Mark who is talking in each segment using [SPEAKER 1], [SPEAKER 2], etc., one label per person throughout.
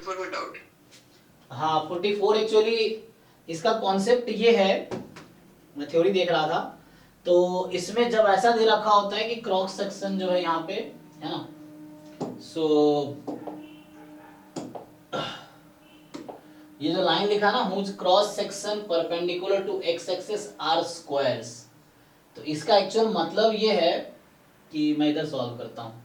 [SPEAKER 1] 44 में डाउट।
[SPEAKER 2] हाँ 44 एक्चुअली इसका कॉन्सेप्ट ये है, मैं थ्योरी देख रहा था तो इसमें जब ऐसा दे रखा होता है कि क्रॉस सेक्शन जो है यहाँ पे है ना, सो ये जो लाइन लिखा ना, whose cross section perpendicular to X axis are squares, तो इसका एक्चुअल मतलब ये है कि मैं इधर सॉल्व करता हूँ।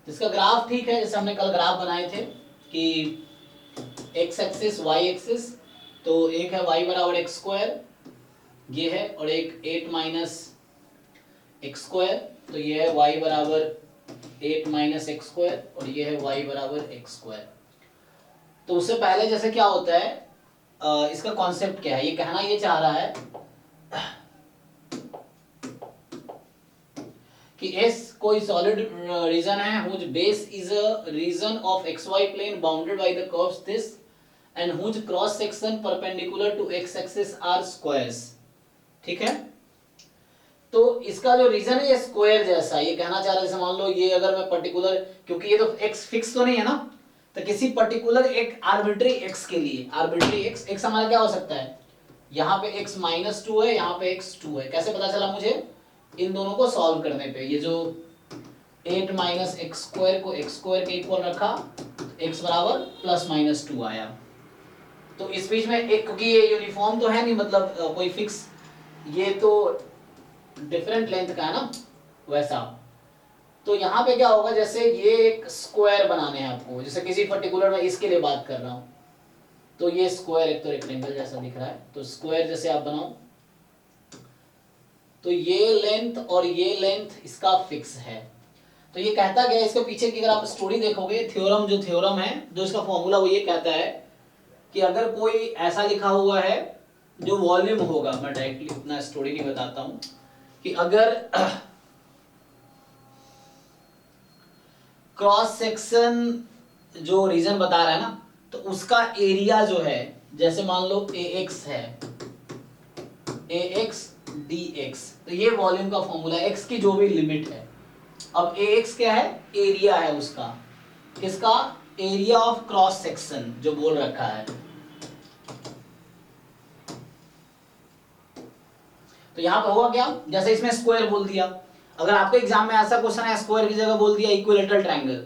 [SPEAKER 2] इसका ग्राफ ठीक है, जैसे हमने कल ग्राफ बनाए थे कि एक्स एक्सिस वाई एक्सिस, तो एक है y बराबर एक्स स्क्वायर ये है, और एक 8 माइनस एक्स स्क्वायर, तो ये है y बराबर 8 माइनस एक्स स्क्वायर, और ये है y बराबर एक्स स्क्वायर। तो उससे पहले जैसे क्या होता है, इसका कॉन्सेप्ट क्या है, ये कहना ये चाह रहा है कि S कोई सॉलिड रीजन है whose base is a region of xy plane bounded by the curves this and whose cross section perpendicular to x axis are squares। ठीक है, तो इसका जो रीजन है ये स्क्वायर जैसा, ये कहना चाह रहा है जैसे मान लो ये अगर मैं पर्टिकुलर, क्योंकि ये तो x फिक्स तो नहीं है ना, तो किसी पर्टिकुलर एक आर्बिट्री x के लिए, आर्बिट्री x हमारा क्या हो सकता है, यहाँ पे x -2 है, यहाँ पे x 2 है, कैसे पता चला मुझे, इन दोनों को सॉल्व करने पे, ये जो 8 माइनस एक्स स्क्वायर को एक्स स्क्वायर के इक्वल रखा, x बराबर +-2 आया। तो इस बीच में एक, क्योंकि ये यूनिफॉर्म तो है नहीं, मतलब कोई फिक्स, ये तो डिफरेंट लेंथ का है ना वैसा, तो यहाँ पे क्या होगा, जैसे ये एक स्क्वायर बनाने हैं आपको, जैसे किसी पर्टिकुलर, मैं इसके लिए बात कर रहा हूँ, तो ये स्क्वायर एक तो रेक्टेंगल जैसा दिख रहा है, तो स्क्वायर जैसे आप बनाओ, तो ये लेंथ और ये लेंथ इसका फिक्स है। तो ये कहता गया, इसके पीछे की अगर आप स्टोरी देखोगे, थ्योरम जो थ्योरम है, जो इसका फॉर्मूला वो ये कहता है कि अगर कोई ऐसा लिखा हुआ है जो वॉल्यूम होगा, मैं डायरेक्टली उतना स्टोरी नहीं बताता हूं, कि अगर क्रॉस सेक्शन जो रीजन बता रहा है ना, तो उसका एरिया जो है, जैसे मान लो AX है, AX dx, तो ये वॉल्यूम का फॉर्मूला है, x की जो भी लिमिट है। अब AX क्या है, एरिया है उसका, किसका, एरिया ऑफ क्रॉस सेक्शन जो बोल रखा है। तो यहां पर होगा क्या, जैसे इसमें स्क्वायर बोल दिया, अगर आपके एग्जाम में ऐसा क्वेश्चन है स्क्वायर की जगह बोल दिया इक्विलेटरल ट्रायंगल,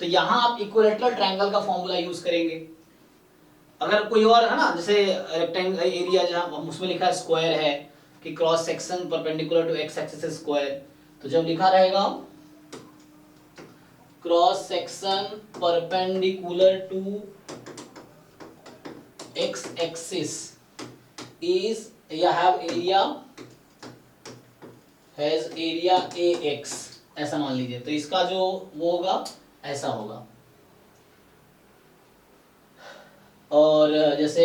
[SPEAKER 2] तो यहां आप इक्विलेटरल ट्रायंगल का फॉर्मूला यूज करेंगे। अगर कोई और है ना, जैसे रेक्टेंगल एरिया जहां उसमें लिखा है स्क्वायर है कि cross section perpendicular to X axis square, तो जब लिखा रहेगा cross section perpendicular to X axis is या have area has area AX, ऐसा मान लीजिए, तो इसका जो वो होगा ऐसा होगा। और जैसे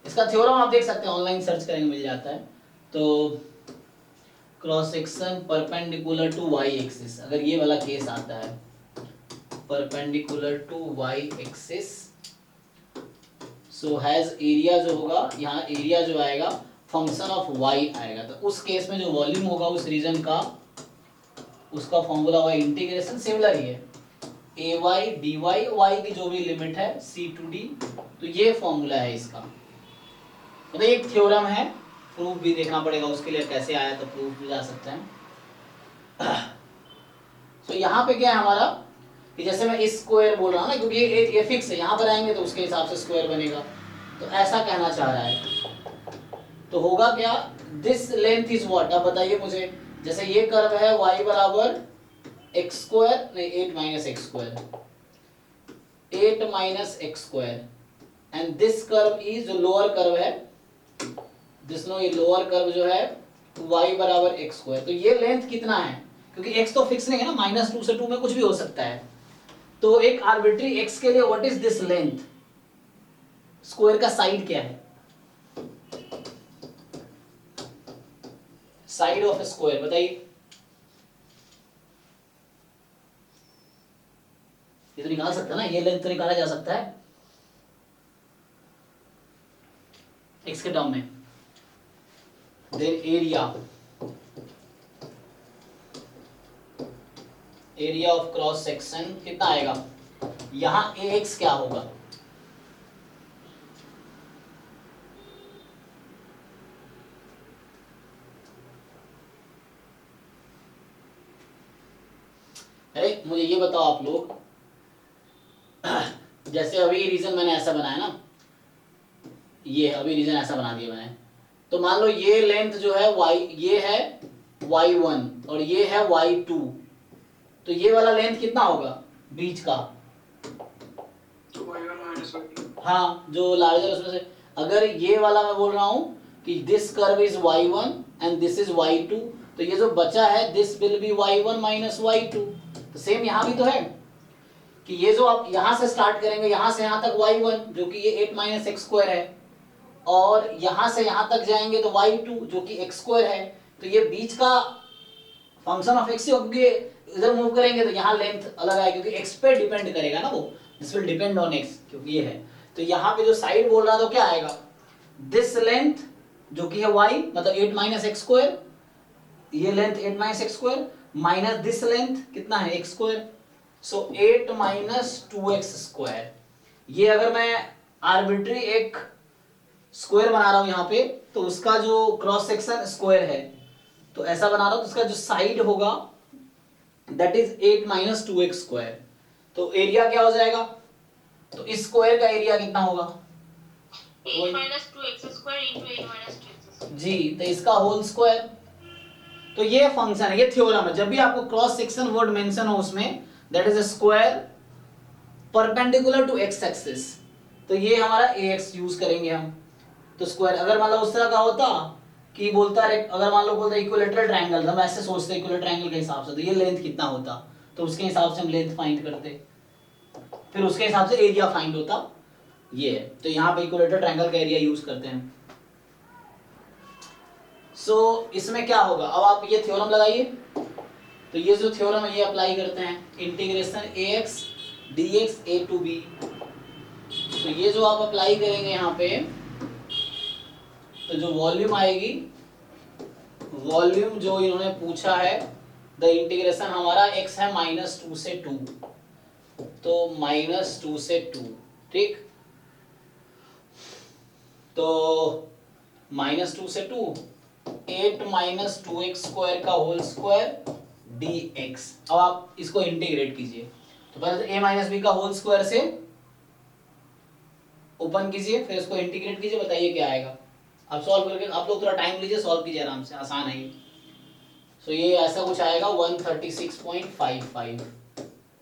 [SPEAKER 2] इसका थ्योरम आप देख सकते हैं, ऑनलाइन सर्च करेंगे मिल जाता है। तो cross section perpendicular to y axis, अगर ये वाला केस आता है perpendicular to y axis, so has area जो होगा, यहाँ एरिया जो आएगा फंक्शन ऑफ y आएगा, तो उस केस में जो वॉल्यूम होगा उस रीजन का, उसका फॉर्मूला होगा इंटीग्रेशन, सिमिलर ही है ay dy, y की जो भी लिमिट है c to d, तो ये फॉर्मूला है इसका, मतलब एक थ्योरम है, प्रूफ भी देखना पड़ेगा उसके लिए, कैसे आया तो प्रूफ भी जा सकता है। तो यहाँ पे क्या है हमारा, कि जैसे मैं इस स्क्वायर बोल रहा हूँ ना, क्योंकि ये फिक्स है, यहाँ पर आएंगे तो उसके हिसाब से स्क्वायर बनेगा, तो ऐसा कहना चाह रहा है। तो होगा क्या, दिस लेंथ इज व्हाट, अब बताइए मुझे, जैसे ये कर्व है y बराबर एक्स स्क्वायर, नहीं 8 minus x square, 8 minus x square, and this curve is, जो लोअर कर्व है, दिस नो, ये लोअर कर्व जो है y बराबर एक्स स्क्वायर, तो ये लेंथ कितना है, क्योंकि x तो फिक्स नहीं है ना, -2 से 2 में कुछ भी हो सकता है, तो एक आर्बिट्री x के लिए what is this length, square का साइड क्या है, साइड ऑफ स्क्वायर, बताइए ये तो निकाल सकता है ना, ये लेंथ तो निकाला जा सकता है x के टर्म में। Then area of cross section कितना आएगा, यहां ax क्या होगा, अरे मुझे ये बताओ आप लोग, जैसे अभी रीजन मैंने ऐसा बनाया ना, ये अभी रीजन ऐसा बना दिया मैंने, तो मान लो ये लेंथ जो है y, ये है y1 और ये है y2, तो ये वाला लेंथ कितना होगा बीच का,
[SPEAKER 1] तो y1 माइनस y2,
[SPEAKER 2] हाँ जो लार्जर उसमें से, अगर ये वाला मैं बोल रहा हूं कि this curve is y1 and this is y2, तो ये जो बचा है this will be y1 minus y2, तो सेम यहां भी तो है कि ये जो आप यहां से स्टार्ट करेंगे, यहां से यहां तक y1 जो कि ये 8 माइनस एक्स स्क्वायर है, और यहां से यहां तक जाएंगे तो y2 जो कि x स्क्वायर है, तो ये बीच का फंक्शन ऑफ x ही होगा, क्योंकि इधर मूव करेंगे तो यहाँ लेंथ अलग आएगी क्योंकि x पे डिपेंड करेगा ना वो, this will depend on x क्योंकि ये है, तो यहाँ पे जो साइड बोल रहा तो क्या आएगा, दिस लेंथ जो कि है y मतलब 8 माइनस एक्स स्क्वायर, ये length 8 minus x square minus this length कितना है एक्स स्क्वायर, सो 8 माइनस 2x स्क्वायर। ये अगर मैं आर्बिट्री एक स्क्वायर बना रहा हूं यहाँ पे, तो उसका जो क्रॉस सेक्शन स्क्वायर है, तो ऐसा बना रहा हूं तो उसका जो साइड होगा that is 8 minus 2x square, तो एरिया क्या हो जाएगा, तो इस स्क्वायर का एरिया कितना होगा
[SPEAKER 3] 8 minus 2x square into 8 minus 2x square।
[SPEAKER 2] जी, तो इसका होल स्क्वायर, तो ये फंक्शन है, ये थ्योरम है, जब भी आपको क्रॉस सेक्शन वर्ड मेंशन हो उसमें that is a square perpendicular to X axis, तो ये हमारा ax यूज करेंगे हम, तो स्क्वायर अगर मान लो उस तरह का होता कि बोलता अगर मान लो बोलता इक्विलेटरल ट्रायंगल, हम ऐसे सोचते इक्विलेटरल ट्रायंगल के हिसाब से तो ये लेंथ कितना होता, तो उसके हिसाब से हम लेंथ फाइंड करते, फिर उसके हिसाब से एरिया फाइंड होता, ये है, तो यहाँ पे इक्विलेटरल ट्रायंगल का एरिया यूज करते हैं। सो इसमें क्या होगा, अब आप ये थ्योरम लगाइए, तो ये जो थ्योरम है ये अप्लाई करते हैं, integration ax dx a to b, तो ये जो आप अप्लाई करेंगे यहाँ पे, तो जो वॉल्यूम आएगी, वॉल्यूम जो इन्होंने पूछा है, द इंटीग्रेशन हमारा x है -2 से 2, तो -2 से 2, ठीक, तो -2 से 2 8 माइनस 2x स्क्वायर का होल स्क्वायर dx, अब आप इसको इंटीग्रेट कीजिए, तो पहले तो a माइनस बी का होल स्क्वायर से ओपन कीजिए, फिर इसको इंटीग्रेट कीजिए, बताइए क्या आएगा, आप सॉल्व करके, आप लोग थोड़ा टाइम लीजिए, सॉल्व कीजिए आराम से, आसान है ये। सो ये ऐसा कुछ आएगा 136.55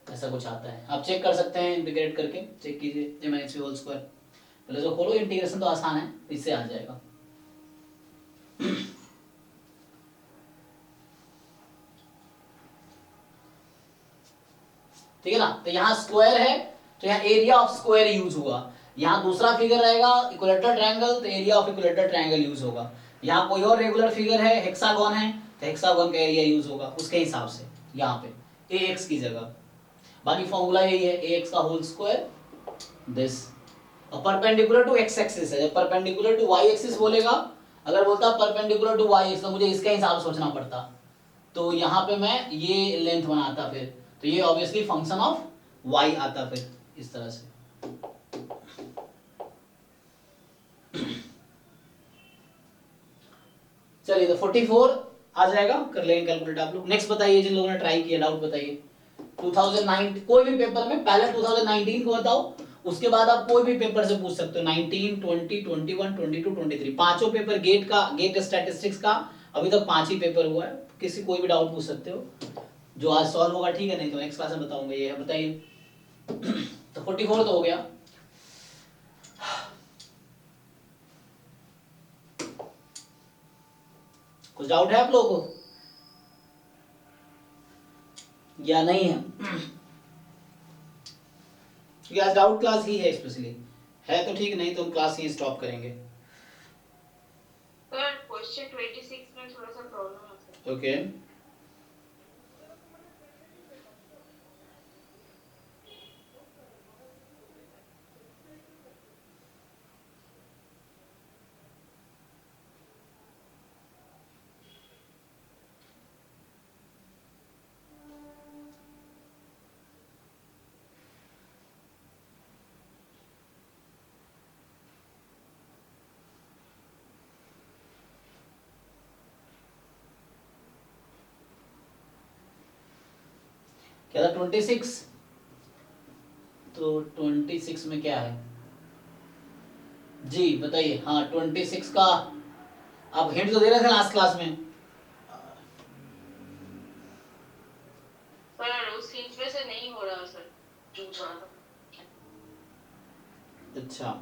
[SPEAKER 2] ऐसा कुछ आता है, आप चेक कर सकते हैं इंटीग्रेट करके, चेक कीजिए a minus B whole square, पहले तो खोलो, इंटीग्रेशन तो आसान है, इससे आ जाएगा। ठीक है ना, तो यहाँ स्क्वायर है तो यहाँ एरिया ऑफ स्क्वायर यूज हुआ, यहाँ दूसरा फिगर रहेगा इक्विलेटरल ट्रायंगल, तो area of equilateral triangle use होगा, यहाँ कोई और रेगुलर फिगर है हेक्सागोन है, तो हेक्सागोन का एरिया यूज होगा उसके हिसाब से, यहाँ पे ax की जगह, बाकी फॉर्मूला यही है ax का होल स्क्वायर दिस, और परपेंडिकुलर टू x एक्सिस है, जब परपेंडिकुलर टू y एक्सिस बोलेगा, अगर बोलता परपेंडिकुलर टू y एक्सिस तो मुझे इसके हिसाब से सोचना पड़ता, तो यहाँ पे मैं ये लेंथ बनाता, फिर तो ये ऑब्वियसली फंक्शन ऑफ y आता, फिर इस तरह से। चलिए तो 44 आ जाएगा, कर लेंगे कैलकुलेट आप लोग। नेक्स्ट बताइए, जिन लोगों ने ट्राई किया डाउट बताइए, 2009 कोई भी पेपर में पहले 2019 को बताओ, उसके बाद आप कोई भी पेपर से पूछ सकते हो, 19, 20, 21, 22, 23, पांचों पेपर गेट का, गेट स्टैटिस्टिक्स का अभी तक 5 ही पेपर हुआ है, किसी कोई भी डाउट पूछ सकते हो, जो आज सॉल्व होगा ठीक है, नहीं तो नेक्स्ट क्लास में बताऊंगा। ये है, बताइए। तो 44 तो हो गया, कुछ डाउट है आप लोगों को या नहीं है? क्योंकि आज डाउट क्लास ही है, स्पेशली है तो ठीक, नहीं तो हम क्लास ही स्टॉप करेंगे।
[SPEAKER 3] सर क्वेश्चन 26 में थोड़ा सा प्रॉब्लम
[SPEAKER 2] ओके क्या था 26? तो 26 में क्या है जी बताइए। हाँ 26 का आप हिंट तो दे रहे थे लास्ट क्लास में।
[SPEAKER 3] सर उस हिंट में से नहीं हो रहा सर, चूज रहा था।
[SPEAKER 2] अच्छा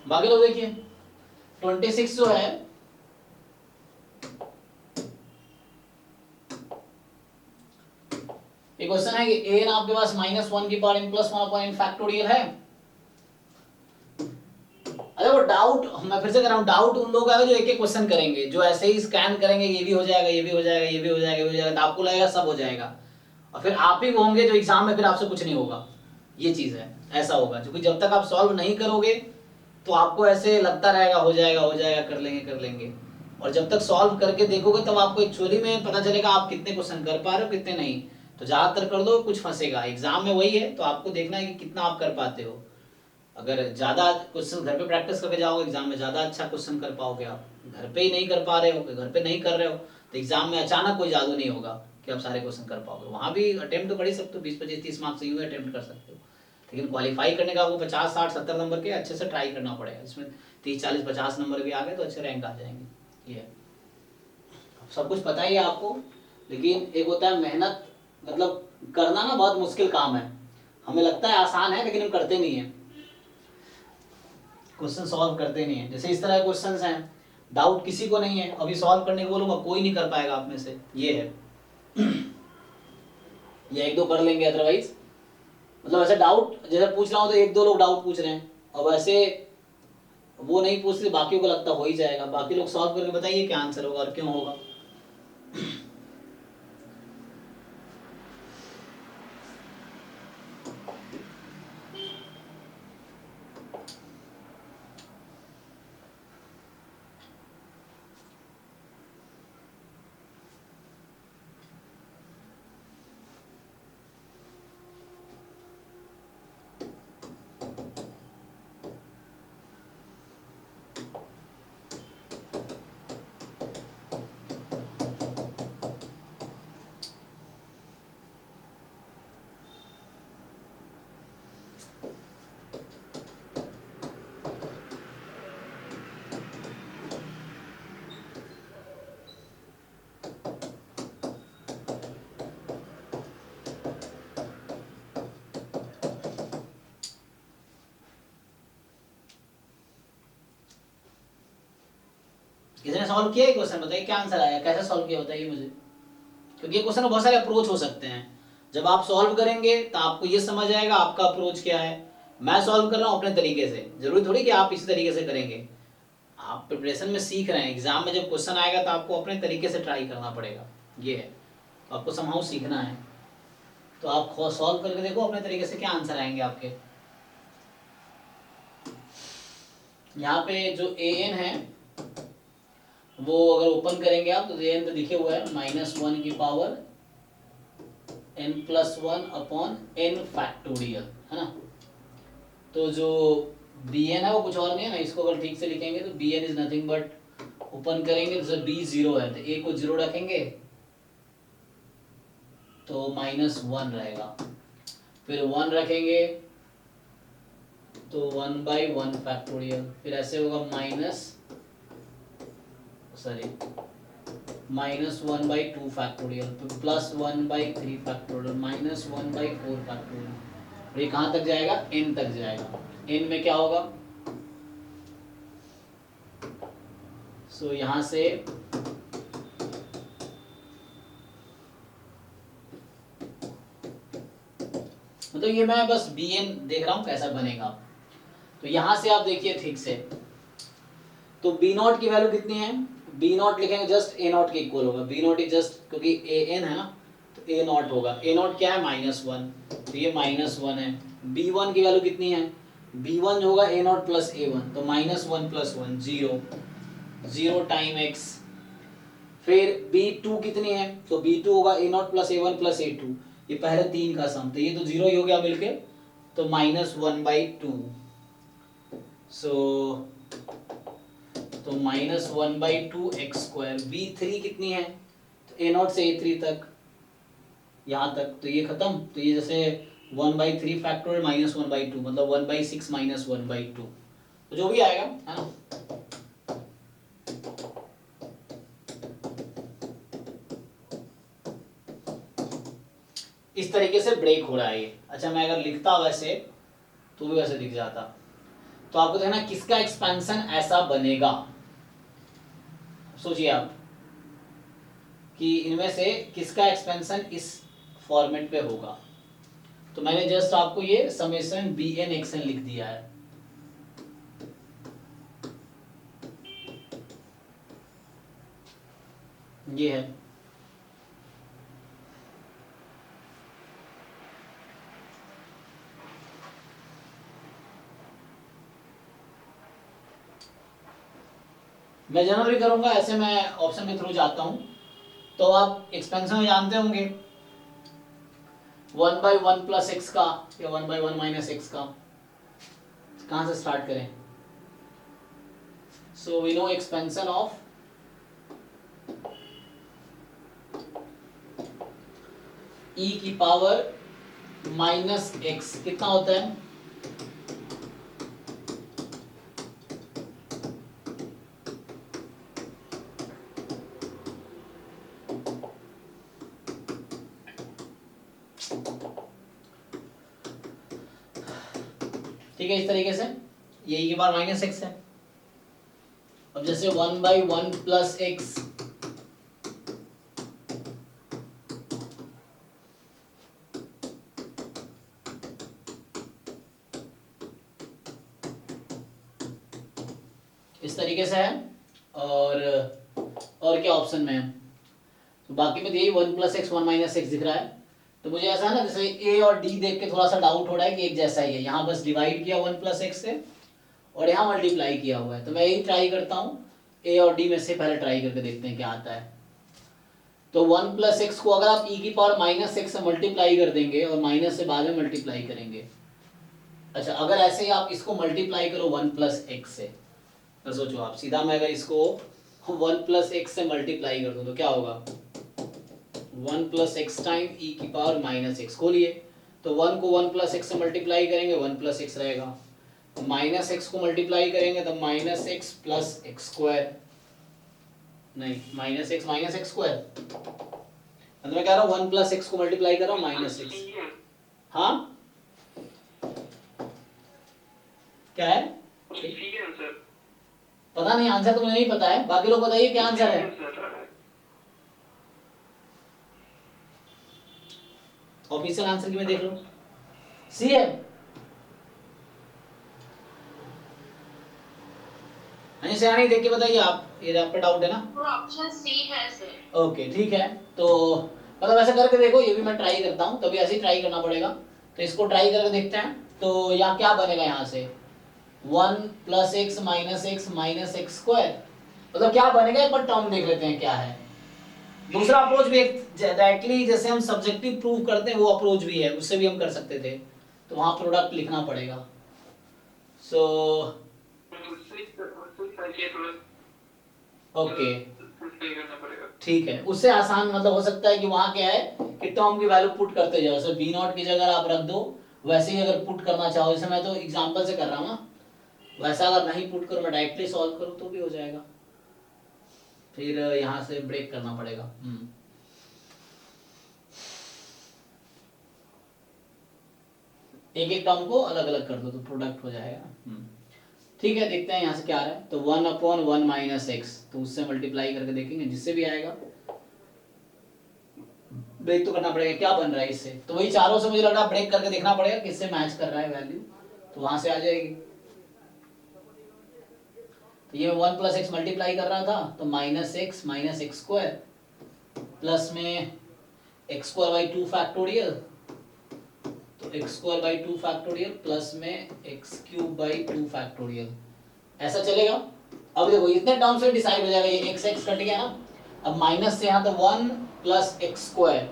[SPEAKER 2] बाकी लोग देखिए 26 जो है एक क्वेश्चन है कि एन आपके पास -1 की power n + 1 upon n factorial है। अरे वो डाउट मैं फिर से कर रहा हूँ, डाउट उन लोगों का है जो एक एक क्वेश्चन करेंगे, जो ऐसे ही स्कैन करेंगे ये भी हो जाएगा ये भी हो जाएगा ये भी हो जाएगा ये भी हो जाएगा, तो आपको लगेगा सब हो जाएगा और फिर आप ही होंगे जो एग्जाम में फिर आपसे कुछ नहीं होगा। ये चीज है, ऐसा होगा क्योंकि जब तक आप सॉल्व नहीं करोगे तो आपको ऐसे लगता रहेगा हो जाएगा कर लेंगे और जब तक सॉल्व करके देखोगे तब आपको एक्चुअली में पता चलेगा आप कितने क्वेश्चन कर पा रहे हो कितने नहीं। तो ज्यादातर कर दो कुछ फंसेगा, एग्जाम में वही है, तो आपको देखना है कि कितना आप कर पाते हो। अगर ज्यादा क्वेश्चन घर पे प्रैक्टिस करके जाओगे एग्जाम में ज्यादा अच्छा क्वेश्चन कर पाओगे। आप घर पे ही नहीं कर पा रहे हो, घर पे नहीं कर रहे हो तो एग्जाम में अचानक कोई जादू नहीं होगा कि आप सारे क्वेश्चन कर पाओगे। वहां भी अटेम्प्ट तो कर ही सकते हो, 20-25-30 मार्क्स से यूं अटेम्प्ट कर सकते हो, लेकिन क्वालिफाई करने का आपको 50-60-70 नंबर के अच्छे से ट्राई करना पड़ेगा। इसमें 30-40-50 नंबर भी आ गए तो अच्छे रैंक आ जाएंगे। ये सब कुछ पता ही है आपको, लेकिन एक होता है मेहनत, मतलब करना ना बहुत मुश्किल काम है। हमें लगता है आसान है लेकिन हम करते नहीं है, क्वेश्चन सॉल्व करते नहीं है। जैसे इस तरह के क्वेश्चंस हैं, डाउट किसी को नहीं है, अभी सॉल्व करने को बोलूंगा कोई नहीं कर पाएगा आप में से, ये है या एक दो कर लेंगे अदरवाइज, मतलब ऐसे डाउट जैसे पूछ रहा हूँ तो एक दो लोग डाउट पूछ रहे हैं और वैसे वो नहीं पूछते, बाकियों को लगता हो ही जाएगा। बाकी लोग सॉल्व करके बताइए क्या आंसर होगा और क्यों होगा। किसी ने सॉल्व किया है क्वेश्चन, बताइए क्या आंसर आया, कैसे सॉल्व किया बताइए मुझे, क्योंकि क्वेश्चन में बहुत सारे अप्रोच हो सकते हैं। जब आप सॉल्व करेंगे तो आपको ये समझ आएगा आपका अप्रोच क्या है। मैं सॉल्व कर रहा हूँ अपने तरीके से, जरूरी थोड़ी कि आप इसी तरीके से करेंगे। आप प्रिपरेशन में सीख रहे हैं, एग्जाम में जब क्वेश्चन आएगा तो आपको अपने तरीके से ट्राई करना पड़ेगा, ये है, तो आपको समहाउ सीखना है। तो आप सॉल्व करके देखो अपने तरीके से क्या आंसर आएंगे आपके। यहाँ पे जो ए एन है वो अगर ओपन करेंगे आप तो एन तो लिखे हुआ है -1 की power n+1 upon n factorial, है ना। तो जो bn है वो कुछ और नहीं है ना, इसको अगर ठीक से लिखेंगे तो bn is nothing but, open करेंगे तो b 0 है तो a को 0 रखेंगे तो -1 रहेगा, फिर 1 रखेंगे तो 1/1 फैक्टोरियल, फिर ऐसे होगा -1/2 फैक्टोरियल, फिर +1/3 फैक्टोरियल, -1/4 फैक्टोरियल। और ये कहाँ तक जाएगा? n तक जाएगा। n में क्या होगा? सो यहाँ से मतलब ये मैं बस bn देख रहा हूँ कैसा बनेगा। तो यहाँ से आप देखिए ठीक से, तो b0 की वैल्यू कितनी है? b0 लिखेंगे जस्ट a0 के इक्वल होगा। b0 इज जस्ट, क्योंकि an है ना, तो a0 होगा। a0 क्या है? -1, तो ये -1 है। b1 की वैल्यू कितनी है? b1 जो होगा a0 प्लस a1, तो -1 + 1 0, 0 टाइम x। फिर b2 कितनी है? तो b2 होगा a0 plus a1 plus a2, ये पहले तीन का सम, तो ये तो 0 ही हो गया मिलके, तो -1/2। सो तो -1/2 x²। b3 कितनी है? तो a0 से a3 तक, यहाँ तक, तो ये खत्म। तो ये जैसे 1/3 फैक्टोरियल -1/2, मतलब 1/6 -1/2, तो जो भी आएगा, है ना। इस तरीके से ब्रेक हो रहा है ये। अच्छा, मैं अगर लिखता वैसे तो भी वैसे दिख जाता। तो आपको देखना किसका एक्सपेंशन ऐसा बनेगा। सोचिए आप कि इनमें से किसका एक्सपेंशन इस फॉर्मेट पे होगा। तो मैंने जस्ट आपको ये समेशन bn xn लिख दिया है। ये है, मैं जनरली करूंगा ऐसे, मैं ऑप्शन के थ्रू जाता हूं। तो आप एक्सपेंशन जानते होंगे 1/1 प्लस x का या 1/1 माइनस x का। कहां से स्टार्ट करें? So we know expansion of e की पावर -x कितना होता है? ठीक है, इस तरीके से ये e की पावर -x है। अब जैसे 1/1 प्लस x, इस तरीके से है। और क्या ऑप्शन में है? तो बाकी में यही 1 + x 1 - x दिख रहा है। तो मुझे ऐसा ना, जैसे a और d देख के थोड़ा सा डाउट हो रहा है कि एक जैसा ही है। यहाँ बस डिवाइड किया 1 + x से और यहाँ मल्टीप्लाई किया हुआ है। तो मैं यही ट्राई करता हूँ, a और d में से पहले ट्राई करके देखते हैं क्या आता है। तो 1 + x को अगर आप e की पावर -x से मल्टीप्लाई कर देंगे और माइनस से बाद में मल्टीप्लाई करेंगे। अच्छा, अगर ऐसे ही आप इसको मल्टीप्लाई करो 1 + x से, तो सोचो आप सीधा, मैं अगर इसको 1 + x से मल्टीप्लाई कर दूं तो क्या होगा? 1 + x टाइम e की पावर -x। खोलिए, तो 1 को 1 + x से मल्टीप्लाई करेंगे 1 + x रहेगा, -x को मल्टीप्लाई करेंगे तो -x + x², नहीं -x - x², मतलब मैं कह रहा हूँ 1 + x को मल्टीप्लाई कर रहा हूँ -x। हाँ, क्या है?
[SPEAKER 1] ठीक है सर।
[SPEAKER 2] पता नहीं, आंसर तो मुझे नहीं पता है। बाकी लोग बताइए क्या आंसर है। ऑफिशियल आंसर की मैं देख लूं। सी है। हाँ से नहीं, देख के बताइए आप, ये आपका डाउट है ना?
[SPEAKER 3] ऑप्शन सी है सर।
[SPEAKER 2] ओके, ठीक है। तो मतलब ऐसा करके देखो, ये भी मैं ट्राई करता हूँ, तभी ऐसे ही ट्राई करना पड़ेगा। तो इसको ट्राई करके देखते हैं। तो यहाँ क्या बनेगा? यहाँ से 1 + x - x - x², मतलब क्या बनेगा एक बार टर्म देख लेते हैं क्या है। दूसरा अप्रोच भी डायरेक्टली जैसे हम सब्जेक्टिव प्रूव करते हैं वो अप्रोच भी है, उससे भी हम कर सकते थे। तो वहां प्रोडक्ट लिखना पड़ेगा। सो ओके,
[SPEAKER 1] मल्टीप्लाई करना पड़ेगा।
[SPEAKER 2] ठीक है, उससे आसान मतलब हो सकता है कि वहां क्या है कि टर्म की वैल्यू पुट करते जाओ, सो बी नॉट की जगह आप रख दो, वैसे ही अगर पुट करना चाहो, जैसे मैं तो एग्जांपल से कर रहा हूँ ना, वैसा अगर नहीं पुट करो, मैं डायरेक्टली सॉल्व करूँ तो भी हो जाएगा, फिर यहाँ से ब्रेक करना पड़ेगा। एक एक टर्म को अलग अलग कर दो तो प्रोडक्ट हो जाएगा। ठीक है, देखते हैं यहाँ से क्या आ रहा है। तो 1/1 माइनस एक्स, तो उससे मल्टीप्लाई करके देखेंगे, जिससे भी आएगा ब्रेक तो करना पड़ेगा। क्या बन रहा है इससे, तो वही चारों से मुझे लग रहा है ब्रेक करके देखना पड़ेगा किससे मैच कर रहा है वैल्यू, तो वहां से आ जाएगी। तो ये 1 प्लस एक्स मल्टीप्लाई कर रहा था, तो माइनस एक्स स्क्वायर प्लस में एक्स स्क्वायर बाई 2 फैक्टोरियल, तो x square by 2 factorial plus में एक्स क्यूब बाई 2 फैक्टोरियल, ऐसा चलेगा। अब देखो इतने टर्म से डिसाइड हो जाएगा, ये एक्स कट गया ना, अब माइनस से यहाँ तो 1 प्लस एक्स स्क्वायर,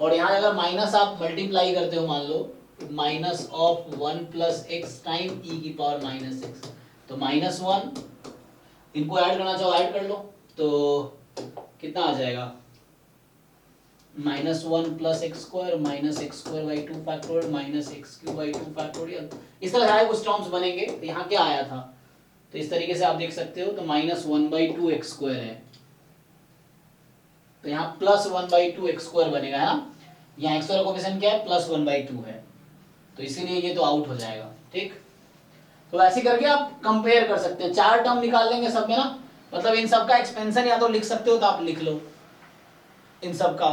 [SPEAKER 2] और यहाँ अगर माइनस आप मल्टीप्लाई करते हो, मान लो minus of 1 plus X time E की पावर माइनस एक्स, तो -1, इनको ऐड करना चाहो ऐड कर लो, तो कितना आ जाएगा, -1 plus x square minus x square by 2 factorial minus x cube by 2 factorial, इस तरह से कुछ टर्म्स बनेंगे। तो यहाँ क्या आया था, तो इस तरीके से आप देख सकते हो, तो -1/2 एक्स स्क्वायर है, तो यहाँ +1/2 एक्स स्क्वायर बनेगा, है ना, यहाँ एक्स स्क्वायर कोएफिशिएंट क्या है, +1/2 है, तो इसीलिए ये तो आउट हो जाएगा। ठीक, तो ऐसे करके आप कंपेयर कर सकते हैं, चार टर्म निकाल लेंगे सब में ना, मतलब इन सब का एक्सपेंशन या तो लिख सकते हो तो आप लिख लो इन सब का,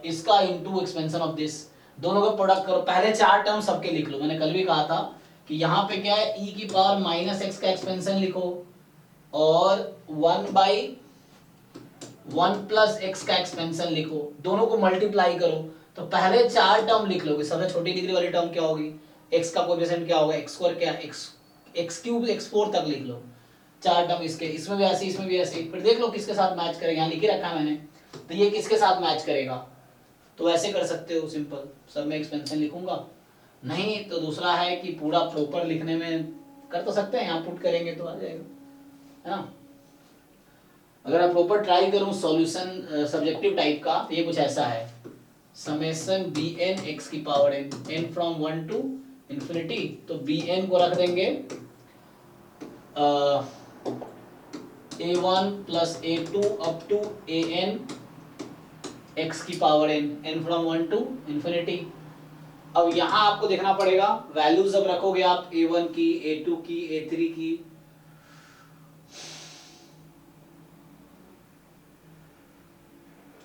[SPEAKER 2] इसका इनटू एक्सपेंशन ऑफ दिस, दोनों का प्रोडक्ट करो, पहले चार टर्म सबके लिख लो। मैंने कल भी कहा था कि यहाँ पे क्या है, e की पावर माइनस एक्स का एक्सपेंशन लिखो और 1/1 प्लस एक्स का एक्सपेंशन लिखो, दोनों को मल्टीप्लाई करो, तो पहले चार टर्म लिख लोगे। सबसे छोटी डिग्री वाली टर्म क्या होगी, x का कोएफिशिएंट क्या होगा, x स्क्वायर क्या, x क्यूब x4 तक लिख लो, चार टर्म इसके, इसमें भी ऐसे इसमें भी ऐसे, फिर देख लो किसके साथ मैच करेगा, यहाँ लिख ही रखा है मैंने, तो ये किसके साथ मैच करेगा, तो ऐसे कर सकते हो सिंपल, सब में एक्सपेंशन लिखूंगा। नहीं तो दूसरा है कि पूरा प्रॉपर लिखने में कर तो सकते हैं, यहाँ पुट करेंगे तो आ जाएगा, है ना। अगर आप प्रॉपर ट्राई करूं सॉल्यूशन सब्जेक्टिव टाइप का, तो ये कुछ ऐसा है, समेशन bn x की power n from 1 to infinity, तो bn को रख देंगे a1 plus a2 up to an x की power n from 1 to infinity. अब यहाँ आपको देखना पड़ेगा वैल्यूज, अब रखोगे आप a1 की, a2 की, a3 की,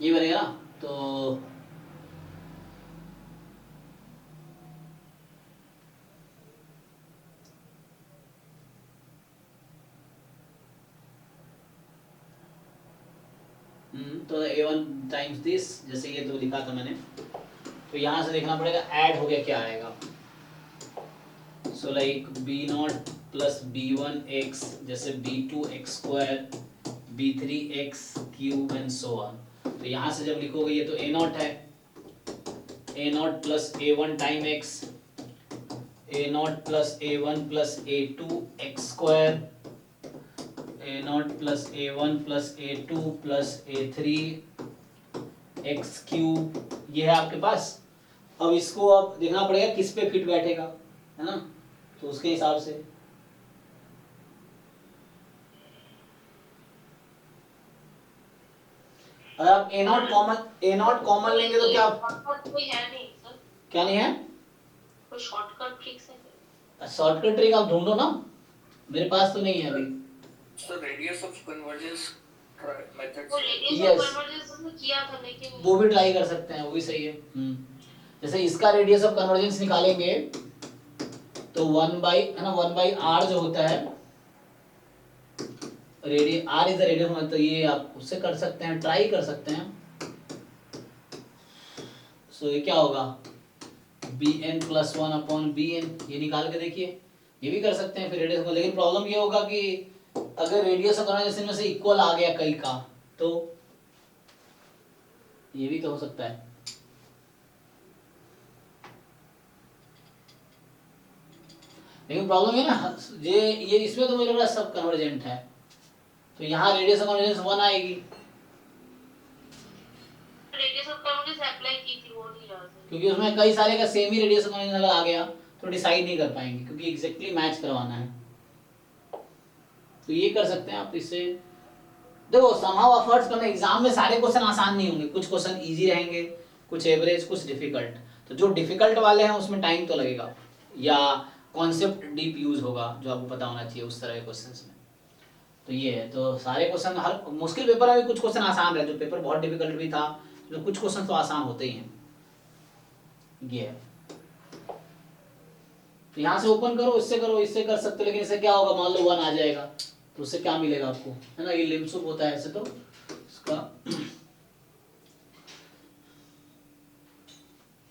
[SPEAKER 2] ये बनेगा ना, तो तो a1 टाइम्स दिस, जैसे ये तो लिखा था मैंने, तो यहाँ से देखना पड़ेगा ऐड हो गया क्या आएगा, so like b0 plus b1x, जैसे b2x square, b3x cube and so on. तो यहाँ से जब लिखोगे ये तो a0 है, a0 plus a1 time x, a0 plus a1 plus a2 x square, a0 plus a1 plus a2 plus a3 x cube, ये है आपके पास। अब इसको अब देखना पड़ेगा किस पे फिट बैठेगा, है ना, तो उसके हिसाब से अगर आप a0 कॉमन लेंगे तो क्या,
[SPEAKER 3] कोई है नहीं सर,
[SPEAKER 2] क्या नहीं है,
[SPEAKER 3] कोई शॉर्टकट ट्रिक्स है,
[SPEAKER 2] शॉर्टकट ट्रिक आप ढूंढो ना, मेरे पास तो नहीं है अभी।
[SPEAKER 1] So radius of convergence methods.
[SPEAKER 3] वो रेडियस
[SPEAKER 2] Yes.
[SPEAKER 3] ऑफ कन्वर्जेंस में किया था लेकिन
[SPEAKER 2] वो भी ट्राई कर सकते हैं, वो भी सही है। जैसे इसका रेडियस ऑफ कन्वर्जेंस निकालेंगे तो 1/, है ना, 1/r जो होता है, r इज द रेडियस, तो ये आप उससे कर सकते हैं, ट्राई कर सकते हैं। सो ये क्या होगा, bn प्लस 1 अपॉन bn, ये निकाल के देखिए, ये भी कर सकते हैं फिर रेडियस को, लेकिन प्रॉब्लम ये होगा कि अगर रेडियस ऑफ कन्वर्जेंस में से इक्वल आ गया कई का, तो ये भी तो हो सकता है। लेकिन प्रॉब्लम है ना, ये इसमें तो मुझे लग रहा है सब कन्वर्जेंट है, तो यहाँ रेडियस ऑफ कन्वर्जेंस 1 आएगी,
[SPEAKER 3] रेडियस ऑफ कन्वर्जेंस अप्लाई की थी, वो नहीं रहा था।
[SPEAKER 2] क्योंकि उसमें कई सारे का same he radius of convergence अगर आ गया तो डिसाइड नहीं कर पाएंगे, क्योंकि एग्जैक्टली मैच करवाना है। तो ये कर सकते हैं आप इससे। देखो समहाउ एफर्ट्स करना, एग्जाम में सारे क्वेश्चन आसान नहीं होंगे, कुछ क्वेश्चन इजी रहेंगे, कुछ एवरेज, कुछ डिफिकल्ट। तो जो डिफिकल्ट वाले हैं उसमें टाइम तो लगेगा, या कॉन्सेप्ट डीप यूज होगा जो आपको पता होना चाहिए उस तरह के क्वेश्चंस में। तो ये है, तो सारे क्वेश्चन, हर मुश्किल पेपर में भी कुछ क्वेश्चन आसान रहे, जो पेपर बहुत डिफिकल्ट भी था, तो कुछ क्वेश्चन तो आसान होते ही हैं। ये है, तो यहाँ से ओपन करो, इससे कर सकते हो, लेकिन इससे क्या होगा, मान लो 1 आ जाएगा तो उससे क्या मिलेगा आपको, है ना, ये लिम्सुक होता है ऐसे, तो इसका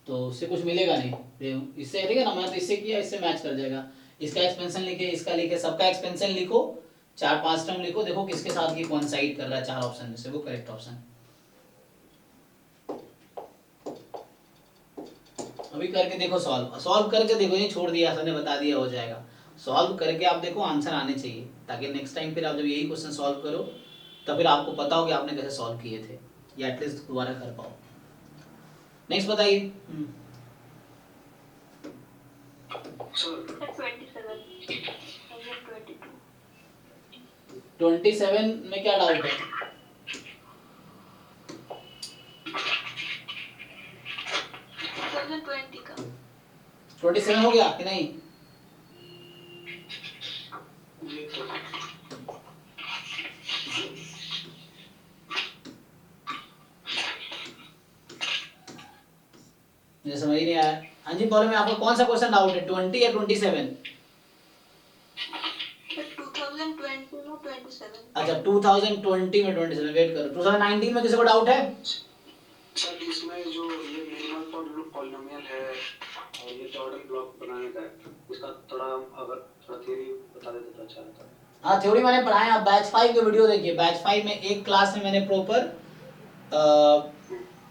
[SPEAKER 2] तो उससे कुछ मिलेगा नहीं, इससे ठीक है ना, मैं तो इससे किया, इससे मैच कर जाएगा। इसका एक्सपेंशन लिखे, इसका लिखे, सबका एक्सपेंशन लिखो, 4-5 टर्म लिखो, देखो किसके साथ ये कोइंसाइड कर रहा है 4 ऑप्शन में से, वो करेक्ट ऑप्शन। अभी करके देखो, सॉल्व करके देखो, ये छोड़ दिया सर ने, बता दिया हो जाएगा। सॉल्व करके आप देखो, आंसर आने चाहिए, ताकि नेक्स्ट टाइम फिर आप जब यही क्वेश्चन सॉल्व करो तो फिर आपको पता हो कि आपने कैसे सॉल्व किए थे, या एटलीस्ट दोबारा कर पाओ। नेक्स्ट बताइए।
[SPEAKER 1] सर
[SPEAKER 2] 27 में क्या डाउट है?
[SPEAKER 3] 2020 का
[SPEAKER 2] 27 हो गया कि नहीं? मुझे समझ ही नहीं आया। हाँ जी बोलो, में आपको कौन सा क्वेश्चन डाउट है, 20 या 27?
[SPEAKER 3] 2020 में 27।
[SPEAKER 2] अच्छा 2020 में 27, वेट करो, 2019 में किसी को डाउट है?
[SPEAKER 1] सर इसमें जो ये मिनिमल पॉलिनोमियल है और ये जॉर्डन ब्लॉक बनाने का है, इसका थोड़ा थ्योरी बता देते तो अच्छा रहता।
[SPEAKER 2] हाँ थ्योरी मैंने पढ़ाया, आप बैच 5 के वीडियो देखिए, बैच 5 में एक क्लास में मैंने प्रॉपर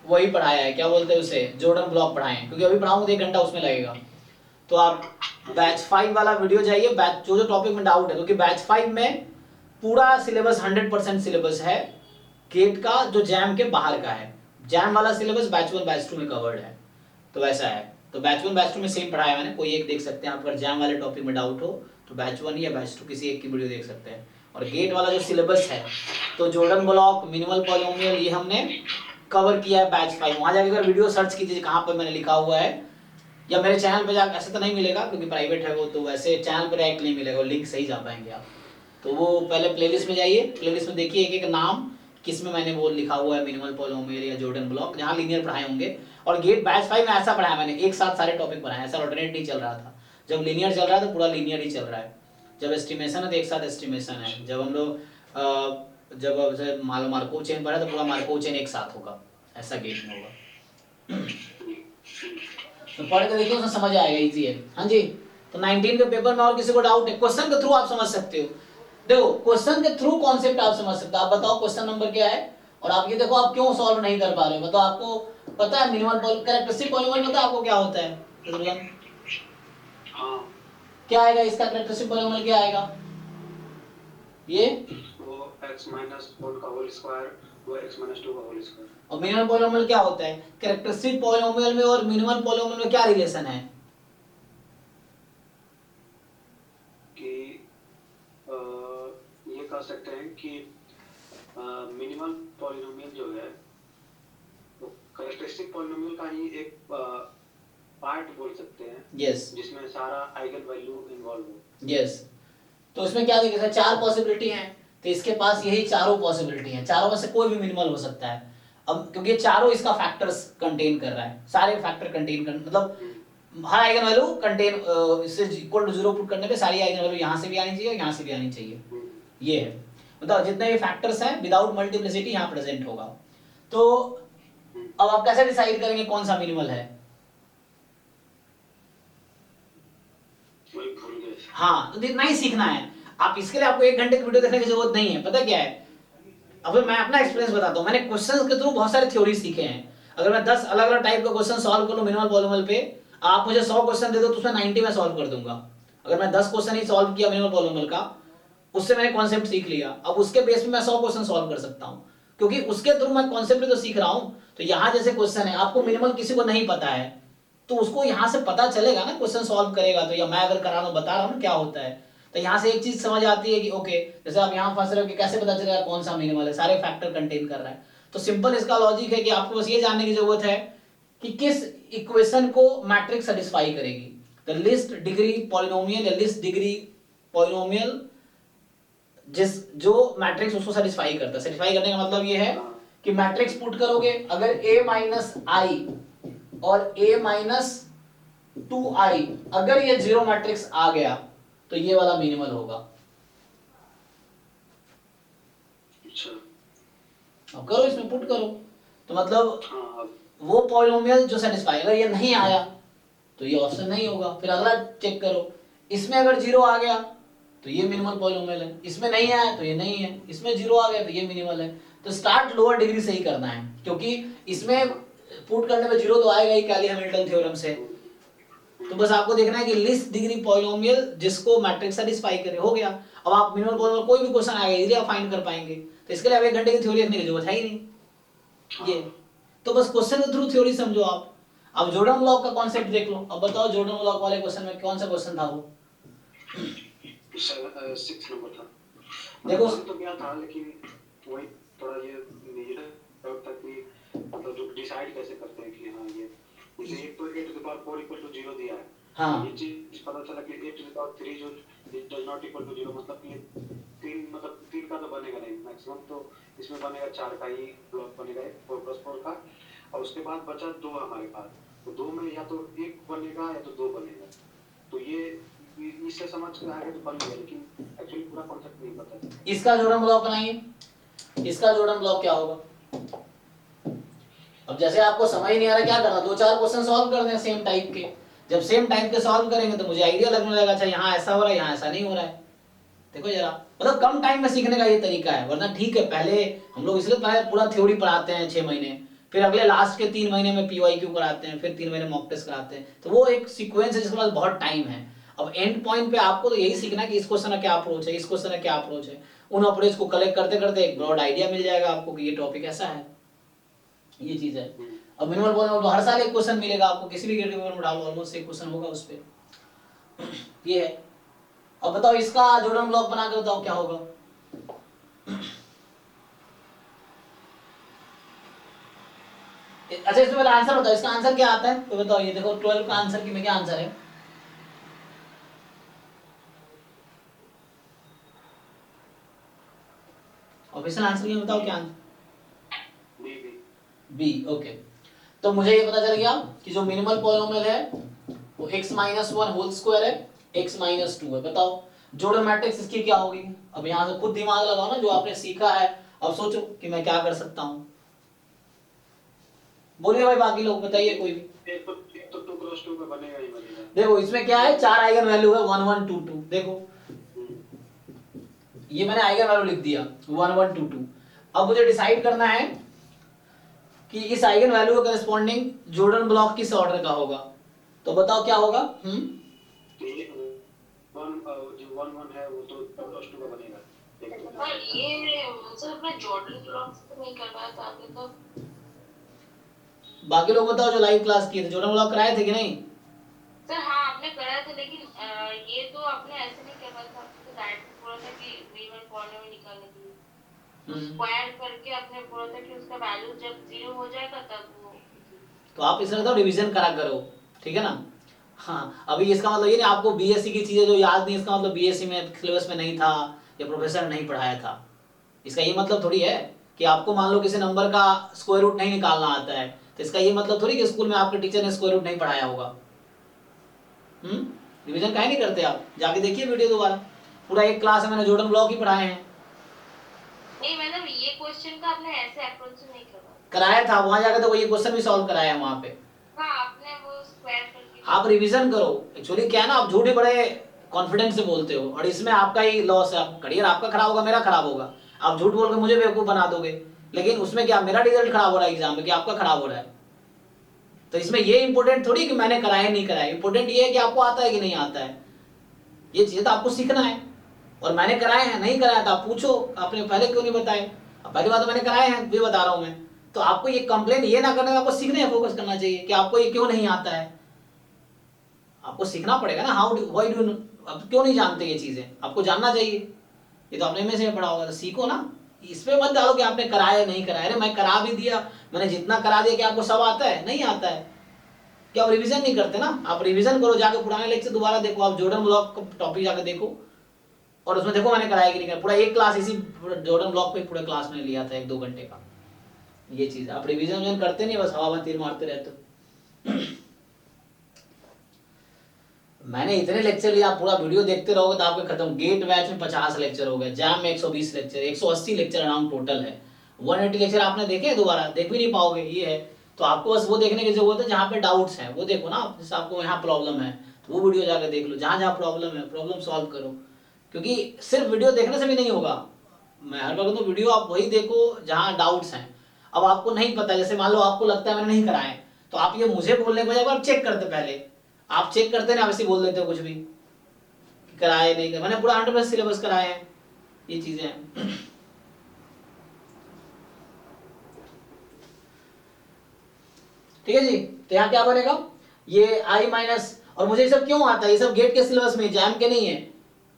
[SPEAKER 2] वही पढ़ाया है, क्या बोलते हैं उसे, जॉर्डन ब्लॉक पढ़ाए हैं, क्योंकि अभी पढ़ाऊंगा तो 1 घंटा उसमें लगेगा। तो आप बैच 5 वाला वीडियो जाइए, बैच जो टॉपिक में डाउट है, क्योंकि बैच 5 में पूरा सिलेबस 100% सिलेबस है गेट का, जो जैम के बाहर का है। जैम वाला सिलेबस बैच 1 बैच 2 में कवर्ड है, तो वैसा है। तो बैच 1 बैच 2 में सेम पढ़ाया मैंने, कोई एक देख सकते हैं आप, अगर जैम वाले टॉपिक में डाउट हो तो बैच 1 या बैच 2 किसी एक की वीडियो देख सकते हैं। और गेट वाला जो सिलेबस है, तो जॉर्डन ब्लॉक, मिनिमल पॉलिनोमियल, ये हमने कवर किया है बैच 5। वहां जाकर अगर वीडियो सर्च कीजिए कहाँ पर मैंने लिखा हुआ है, या मेरे चैनल पे जाकर, ऐसे तो नहीं मिलेगा क्योंकि प्राइवेट है वो, तो वैसे चैनल पर डायरेक्ट नहीं मिलेगा, लिंक सही जा पाएंगे आप। तो वो पहले प्लेलिस्ट में जाइए, प्लेलिस्ट में देखिए एक एक नाम किस में मैंने वो लिखा हुआ है, मिनिमल पॉलिनोमियल या जॉर्डन ब्लॉक, जहाँ लीनियर पढ़ाए होंगे। और गेट बैच 5 में ऐसा पढ़ाया मैंने, एक साथ सारे टॉपिक पढ़ाए, ऐसा ऑल्टरनेट नहीं चल रहा था। जब लीनियर चल रहा है तो पूरा लीनियर ही चल रहा है, जब एस्टिमेशन है तो एक साथ एस्टिमेशन है, जब हम लोग जब मार्कोव चेन पढ़ा तो पूरा मार्कोव चेन एक साथ होगा, ऐसा गेट में होगा। तो पढ़ के देखिए, उसमें समझ आएगा, इजी है। हाँ जी, तो 19 के पेपर में और किसी को डाउट है, क्वेश्चन के थ्रू आप समझ सकते हो। देखो क्वेश्चन के थ्रू कॉन्सेप्ट आप समझ सकते हो। आप बताओ क्वेश्चन नंबर क्या है, और आप ये देखो आप क्यों सॉल्व नहीं कर पा रहे हो। बताओ, आपको पता है मिनिमल कैरेक्टरिस्टिक पॉलिनोमियल पता है आपको क्या होता है?
[SPEAKER 1] हाँ,
[SPEAKER 2] क्या आएगा इसका कैरेक्टरिस्टिक पॉलिनोमियल, क्या आएगा? ये
[SPEAKER 1] वो x-1 का होल स्क्वायर, वो x-2 का होल स्क्वायर।
[SPEAKER 2] और मिनिमल पॉलिनोमियल क्या होता है? कैरेक्टरिस्टिक पॉलिनोमियल में और मिनिमल पॉलिनोमियल में क्या रिलेशन है?
[SPEAKER 1] कि ये कह सकते हैं कि मिनिमल पॉलिनोमियल जो है वो कैरेक्टरिस्टिक पॉलिनोमियल का ही एक पार्ट बोल सकते हैं।
[SPEAKER 2] यस,
[SPEAKER 1] जिसमें सारा आइगन वैल्यू इन्वॉल्व हो।
[SPEAKER 2] यस। तो उसमें क्या देखिए, 4 पॉसिबिलिटी हैं, तो इसके पास यही चारों पॉसिबिलिटी हैं, चारों में से कोई भी मिनिमल हो सकता है। अब क्योंकि ये चारों इसका फैक्टर्स कंटेन कर रहा है, सारे फैक्टर कंटेन कर, मतलब हर आइगन वैल्यू कंटेन, इससे इक्वल टू 0 पुट करने पे सारी आइगन वैल्यू यहाँ से भी आनी चाहिए, यहाँ से भी आनी चाहिए। ये है, मतलब जितने भी फैक्टर्स हैं विदाउट मल्टीप्लिसिटी यहाँ प्रेजेंट होगा। तो अब आप कैसे डिसाइड करेंगे कौन सा मिनिमल है? हाँ, तो इतना ही सीखना है आप, इसके लिए आपको 1 घंटे की वीडियो देखने की जरूरत नहीं है। पता क्या है, अब मैं अपना एक्सपीरियंस बताता हूँ, मैंने क्वेश्चंस के थ्रू बहुत सारे थ्योरी सीखे हैं। अगर मैं 10 अलग अलग टाइप का क्वेश्चन सॉल्व कर लूं मिनिमल पॉलिनोमियल पे, आप मुझे 100 क्वेश्चन दे दो तो उसमें 90 में सॉल्व कर दूंगा। अगर मैं 10 क्वेश्चन ही सॉल्व किया मिनिमल पॉलिनोमियल का, उससे मैंने कॉन्सेप्ट सीख लिया, अब उसके बेस पे मैं 100 क्वेश्चन सॉल्व कर सकता हूँ, क्योंकि उसके थ्रू मैं कॉन्सेप्ट तो सीख रहा हूँ। तो यहाँ जैसे क्वेश्चन है, आपको मिनिमल किसी को नहीं पता है, तो उसको यहाँ से पता चलेगा ना, क्वेश्चन सॉल्व करेगा तो, या मैं अगर करा रहा हूँ, बता रहा हूँ ना क्या होता है, तो यहाँ से एक चीज समझ आती है कि ओके, जैसे आप यहाँ फंस रहे हो कि कैसे पता चलेगा कौन सा मिनिमल है, सारे फैक्टर कंटेन कर रहा है। तो सिंपल इसका लॉजिक है कि आपको बस ये जानने की जरूरत है कि किस इक्वेशन को मैट्रिक्स सेटिस्फाई करेगी। द लिस्ट डिग्री पॉलिनोमियल या लिस्ट डिग्री पॉलिनोमियल जिस जो मैट्रिक्स उसको सेटिस्फाई करता है। सेटिस्फाई करने का मतलब ये है कि मैट्रिक्स पुट करोगे, अगर a माइनस आई और a माइनस 2i अगर ये जीरो मैट्रिक्स आ गया तो ये वाला मिनिमल होगा।
[SPEAKER 1] अच्छा,
[SPEAKER 2] अब करो, इसमें पुट करो, तो मतलब
[SPEAKER 1] हाँ,
[SPEAKER 2] वो पॉलिनोमियल जो सेटिस्फाई, अगर ये नहीं आया तो ये ऑप्शन नहीं होगा। फिर अगला चेक करो, इसमें अगर जीरो आ गया तो ये मिनिमल पॉलिनोमियल है, इसमें नहीं आया तो ये नहीं है, इसमें जीरो आ गया तो ये मिनिमल है। तो स्टार्ट लोअर डिग्री से ही करना है, क्योंकि इसमें पुट करने में जीरो तो आएगा ही कैली हैमिल्टन थ्योरम से। तो बस आपको देखना है कि लिस्ट डिग्री पॉलिनोमियल जिसको मैट्रिक्स सेटिस्फाई करे, हो गया। अब आप मिनिमल पॉलिनोमियल कोई भी क्वेश्चन आएगा इजीली आप फाइंड कर पाएंगे। तो इसके लिए अब 1 घंटे की थ्योरी लिखने की जरूरत है ही नहीं। ये तो बस क्वेश्चन के थ्रू थ्योरी समझो आप। अब जॉर्डन ब्लॉक का कॉन्सेप्ट देख लो। अब बताओ जॉर्डन ब्लॉक वाले क्वेश्चन में कौन सा क्वेश्चन था वो?
[SPEAKER 1] 6 नंबर था।
[SPEAKER 2] देखो
[SPEAKER 1] तो क्या था, लेकिन वही थोड़ा ये डाउट था कि मतलब जो डिसाइड कैसे करते हैं कि हाँ ये जैसे एक तो a to the power 4 equal to 0 दिया है।
[SPEAKER 2] हाँ।
[SPEAKER 1] ये चीज पता चला कि a to the power 3 जो it does not equal to 0, मतलब ये 3 का तो बनेगा नहीं, मैक्सिमम तो इसमें बनेगा 4 का ही ब्लॉक बनेगा, 4+4 का। और उसके बाद बचा 2 हमारे पास, तो 2 में या तो 1 बनेगा या तो 2 बनेगा। तो ये इससे समझ के आगे तो बन गया, लेकिन एक्चुअली पूरा कॉन्सेप्ट नहीं पता है।
[SPEAKER 2] इसका जॉर्डन ब्लॉक बनाइए। इसका जॉर्डन ब्लॉक क्या होगा? अब जैसे आपको समझ नहीं आ रहा क्या करना, 2-4 क्वेश्चन सॉल्व कर दें सेम टाइप के। जब सेम टाइप के सॉल्व करेंगे तो मुझे आइडिया लगने लगेगा, अच्छा यहाँ ऐसा हो रहा है, यहाँ ऐसा नहीं हो रहा है। देखो जरा, मतलब कम टाइम में सीखने का ये तरीका है। वरना ठीक है, पहले हम लोग इसलिए पहले पूरा थ्योरी पढ़ाते हैं 6 महीने, फिर अगले लास्ट के 3 महीने में PYQ कराते हैं, फिर 3 महीने मॉक टेस्ट कराते हैं। तो वो एक सीक्वेंस है जिसके पास बहुत टाइम है। अब एंड पॉइंट पे आपको तो यही सीखना है कि इस क्वेश्चन का क्या अप्रोच है, इस क्वेश्चन का क्या अप्रोच है। उन अप्रोच को कलेक्ट करते करते एक ब्रॉड आइडिया मिल जाएगा आपको कि ये टॉपिक ऐसा है, ये चीज है। अब मिनिमल पॉलिनोमियल हर साल एक क्वेश्चन मिलेगा आपको, किसी भी ग्रेड पेपर में डालो ऑलमोस्ट एक क्वेश्चन होगा उस पे। ये है। अब बताओ इसका जॉर्डन ब्लॉक बना के बताओ क्या होगा? अच्छा इसमें पहले आंसर बताओ, इसका आंसर क्या आता है तो बताओ। ये देखो 12 का आंसर की में क्या आंसर है? ऑफिशियल आंसर की बताओ क्या आंसर? बी। ओके, तो मुझे ये पता चल गया कि जो मिनिमल पॉलिनोमियल है वो x-1 होल स्क्वायर है, x-2 है। बताओ जॉर्डन मैट्रिक्स इसकी क्या होगी? अब यहाँ से खुद दिमाग लगाओ ना, जो आपने सीखा है। अब सोचो कि मैं क्या कर सकता हूँ। बोलिए भाई, बाकी लोग बताइए कोई भी।
[SPEAKER 1] एक तो 2x2 का बनेगा ही बनेगा।
[SPEAKER 2] देखो इसमें क्या है, 4 आइगन वैल्यू है 1 1 2 2। देखो ये मैंने आइगन वैल्यू लिख दिया 1 1 2 2। अब मुझे डिसाइड करना है कि इस आइगन वैल्यू के करस्पॉन्डिंग जॉर्डन ब्लॉक किस ऑर्डर का होगा। तो बताओ क्या होगा?
[SPEAKER 1] जो 1 1 है वो तो 2x2 का बनेगा।
[SPEAKER 3] पर ये सर अपना जॉर्डन ब्लॉक से तो नहीं करवाया था आपने तो।
[SPEAKER 2] बाकी लोग बताओ जो लाइव क्लास किए थे, जॉर्डन ब्लॉक कराए थे कि नहीं?
[SPEAKER 3] सर हाँ आपने कराया था, लेकिन ये तो आपने ऐसे नहीं करवाया था, आपने तो डायरेक्ट बोला था कि मिनिमल पॉलिनोमियल निकालने के लिए स्क्वायर करके आपने बोला था कि उसका वैल्यू जब 0 हो जाएगा तब वो।
[SPEAKER 2] तो आप इसमें बताओ रिवीजन करा करो, ठीक है ना। हाँ, अभी इसका मतलब ये नहीं आपको BSc की चीजें जो याद नहीं, इसका मतलब BSc में सिलेबस में नहीं था या प्रोफेसर नहीं पढ़ाया था। इसका ये मतलब थोड़ी है कि आपको मान लो किसी नंबर का स्क्वायर रूट नहीं निकालना आता है, तो इसका ये मतलब थोड़ी कि स्कूल में आपके टीचर ने स्क्वायर रूट नहीं पढ़ाया होगा। रिवीजन काहे नहीं करते आप? जाके देखिए वीडियो दोबारा, पूरा एक क्लास है मैंने जॉर्डन ब्लॉक ही पढ़ाए हैं।
[SPEAKER 3] नहीं मतलब ये क्वेश्चन का आपने ऐसे अप्रोच से नहीं
[SPEAKER 2] कराया था, वहां जाकर तो वही क्वेश्चन भी सॉल्व कराया है वहां पे।
[SPEAKER 3] हाँ आपने वो स्क्वायर करके।
[SPEAKER 2] आप रिवीजन करो। एक्चुअली क्या है ना, आप झूठे बड़े कॉन्फिडेंस से बोलते हो और इसमें आपका ही लॉस है। करियर आपका खराब होगा, मेरा खराब होगा। आप झूठ बोल के मुझे बेवकूफ बना दोगे, लेकिन उसमें क्या मेरा रिजल्ट खराब हो रहा है एग्जाम में, कि आपका खराब हो रहा है। तो इसमें ये इंपॉर्टेंट थोड़ी कि मैंने कराया नहीं कराया, इंपॉर्टेंट ये है कि आपको आता है कि नहीं आता है। ये चीज तो आपको सीखना है। और मैंने कराए हैं, नहीं कराया तो आप पूछो आपने पहले क्यों नहीं बताए। अब पहली बात तो मैंने कराए हैं, ये बता रहा हूँ मैं। तो आपको ये कंप्लेन ये ना करना, आपको सीखने पे फोकस करना चाहिए कि आपको ये क्यों नहीं आता है। आपको सीखना पड़ेगा ना, हाउ डू व्हाई डू, आप क्यों नहीं जानते ये चीजें, आपको जानना चाहिए। ये तो आपने में से पढ़ा होगा, तो सीखो ना। इसमें मत डालो कि आपने कराया नहीं कराया। अरे मैं करा भी दिया, मैंने जितना करा दिया कि आपको सब आता है, नहीं आता है कि आप रिवीजन नहीं करते ना। आप रिवीजन करो, जाके पुराने लेक्चर दोबारा देखो, आप जॉर्डन ब्लॉक का टॉपिक जाके देखो और उसमें देखो मैंने कराया कि नहीं कराया। पूरा एक क्लास इसी जॉर्डन ब्लॉक पे पूरे क्लास में लिया था 1-2 घंटे का। ये चीज आप रिवीजन करते नहीं, बस हवा में तीर मारते रहते हो। मैंने इतने लेक्चर लिया, आप पूरा वीडियो देखते रहोगे तो आपके खत्म। गेट बैच में 50 लेक्चर हो गए, जैम में 120 लेक्चर, 180 लेक्चर अराउंड टोटल है। 180 लेक्चर आपने देखे, दोबारा देख भी नहीं पाओगे। ये है तो आपको बस वो देखने की जरूरत है जहाँ पे डाउट्स हैं, वो देखो ना। जैसे आपको यहाँ प्रॉब्लम है तो वो वीडियो जाकर देख लो, जहाँ जहाँ प्रॉब्लम है प्रॉब्लम सॉल्व करो। क्योंकि सिर्फ वीडियो देखने से भी नहीं होगा। मैं हर बार तो वीडियो आप वही देखो जहाँ डाउट्स हैं। अब आपको नहीं पता, जैसे मान लो आपको लगता है मैंने नहीं कराया, तो आप ये मुझे बोलने के बजाय आप चेक करते पहले। आप चेक करते ना, वैसे बोल देते हो कुछ भी कराए नहीं कराए। मैंने पूरा 100% सिलेबस कराए हैं, ये चीजें हैं। ठीक है जी। तो यहाँ क्या बनेगा, ये आई माइनस, और मुझे ये सब क्यों आता है, ये सब गेट के सिलेबस में, जैम के नहीं है।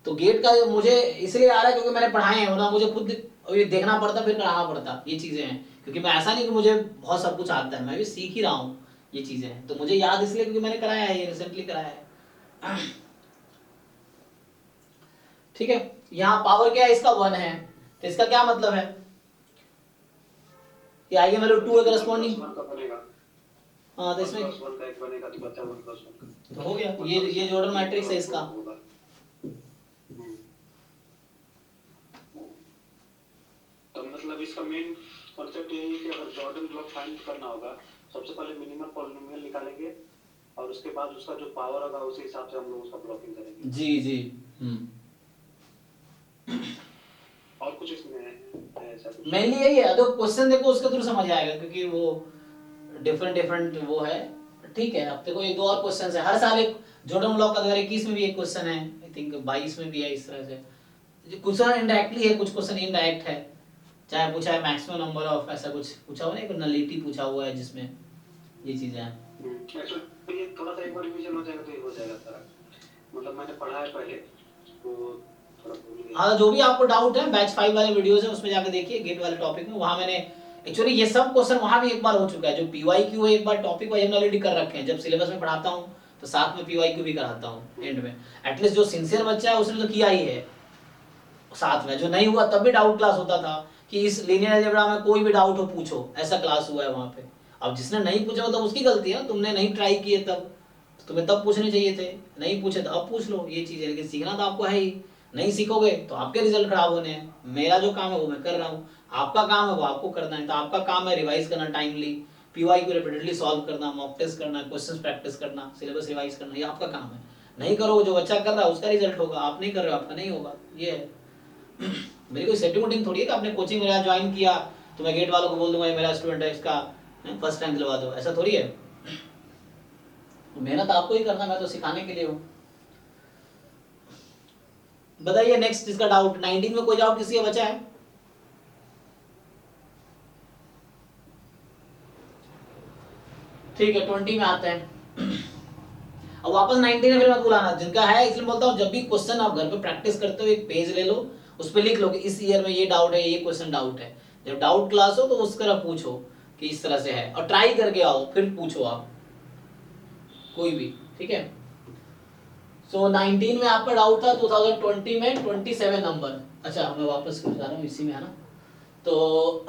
[SPEAKER 2] तो गेट का मुझे इसलिए आ रहा है क्योंकि मैंने पढ़ाए हैं, वरना मुझे खुद ये देखना पड़ता फिर कराना पड़ता। ये चीजें हैं, क्योंकि मैं ऐसा नहीं कि मुझे बहुत सब कुछ आता है, मैं भी सीख ही रहा हूँ। ये चीजें हैं तो मुझे याद इसलिए क्योंकि मैंने कराया है, ये रिसेंटली कराया है। ठीक है। यहाँ पावर क्या है इसका, 1 है, तो इसका क्या मतलब है कि आइगन वैल्यू 2 करस्पॉन्डिंग। हाँ तो इसमें
[SPEAKER 1] 1+1 का एक बनेगा तो बचा 1+1 का,
[SPEAKER 2] तो हो गया। ये जॉर्डन मैट्रिक्स है इसका।
[SPEAKER 1] तो मतलब इसका मेन कॉन्सेप्ट यही है कि अगर जॉर्डन ब्लॉक फाइंड करना होगा, सबसे पहले मिनिमम पॉलिनोमियल निकालेंगे और उसके बाद उसका जो पावर होगा उसी हिसाब से हम लोग उसका ब्लॉकिंग करेंगे।
[SPEAKER 2] जी जी।
[SPEAKER 1] और कुछ इसमें है ऐसा कुछ?
[SPEAKER 2] मेनली यही है। तो क्वेश्चन देखो उसके थ्रू समझ आएगा, क्योंकि वो डिफरेंट वो है। ठीक है। अब देखो ये 2 और क्वेश्चन है हर साल। एक जॉर्डन ब्लॉक का 2021 में भी एक क्वेश्चन है, आई थिंक 22 में भी है। इस तरह से क्वेश्चन इनडायरेक्टली है, कुछ क्वेश्चन इनडायरेक्ट है। चाहे पूछा है मैक्सिमम नंबर ऑफ, ऐसा कुछ पूछा हुआ है, नलिटी पूछा हुआ है जिसमें ये चीजें हैं।
[SPEAKER 1] एक्चुअली ये थोड़ा सा एक बार रिवीजन हो जाएगा तो ये हो जाएगा सारा। मतलब मैंने पढ़ा है पहले तो थोड़ा भूल गया।
[SPEAKER 2] हाँ, जो भी आपको डाउट है बैच 5 वाले वीडियोस है उसमें जाकर देखिए, गेट वाले टॉपिक में। वहां मैंने एक्चुअली ये सब क्वेश्चन वहां भी एक बार हो चुका है। जो पीवाईक्यू है एक बार टॉपिक वाइज हमने ऑलरेडी कर रखे हैं। जब सिलेबस में पढ़ाता हूँ तो साथ में पीवाईक्यू भी कराता हूँ एंड में। एटलीस्ट जो सिंसियर बच्चा है उसने तो किया ही है साथ में। जो नहीं हुआ तब भी डाउट क्लास होता था कि इस लीनियर अलजेब्रा में कोई भी डाउट हो पूछो, ऐसा क्लास हुआ है वहां पे। अब जिसने नहीं पूछा हो तब उसकी गलती है, तुमने नहीं ट्राई किए तब, तुम्हें तब पूछने चाहिए थे। नहीं पूछे तो अब पूछ लो, ये चीज है। लेकिन सीखना तो आपको है ही। नहीं सीखोगे तो आपके रिजल्ट खराब होने हैं। मेरा जो काम है वो मैं कर रहा हूँ, आपका काम है वो आपको करना है। तो आपका काम है रिवाइज करना टाइमली, पीवाई को रिपीटेडली सॉल्व करना, मॉक टेस्ट करना, क्वेश्चंस प्रैक्टिस करना, सिलेबस रिवाइज करना, ये आपका काम है। नहीं करोगे, जो बच्चा कर रहा है उसका रिजल्ट होगा, आप नहीं कर रहे हो आपका नहीं होगा। ये है। मेरी कोई सेटिंग वोटिंग थोड़ी है कि आपने कोचिंग मेरा ज्वाइन किया तो मैं गेट वालों को बोल दूंगा ये मेरा स्टूडेंट है, इसका फर्स्ट रैंक दिलवा दो, ऐसा थोड़ी है। मेहनत आपको ही करना, मैं तो सिखाने के लिए हूँ। बताइए नेक्स्ट इसका डाउट। 19 में कोई डाउट किसी का बचा है? ठीक है, 20 में आते हैं। अब वापस 19 में फिर मत बुलाना जिनका है। इसलिए बोलता हूँ जब भी क्वेश्चन आप घर पे प्रैक्टिस करते हो एक पेज ले लो, उस पर लिख लो कि इस ईयर में ये डाउट है, ये क्वेश्चन डाउट है। जब डाउट क्लास हो तो उस तरह पूछो कि इस तरह से है, और ट्राई करके आओ फिर पूछो आप कोई भी। ठीक है। सो 19 में आपका डाउट था, 2020 में 27 नंबर। अच्छा मैं वापस कर जा रहा हूँ इसी में, है ना। तो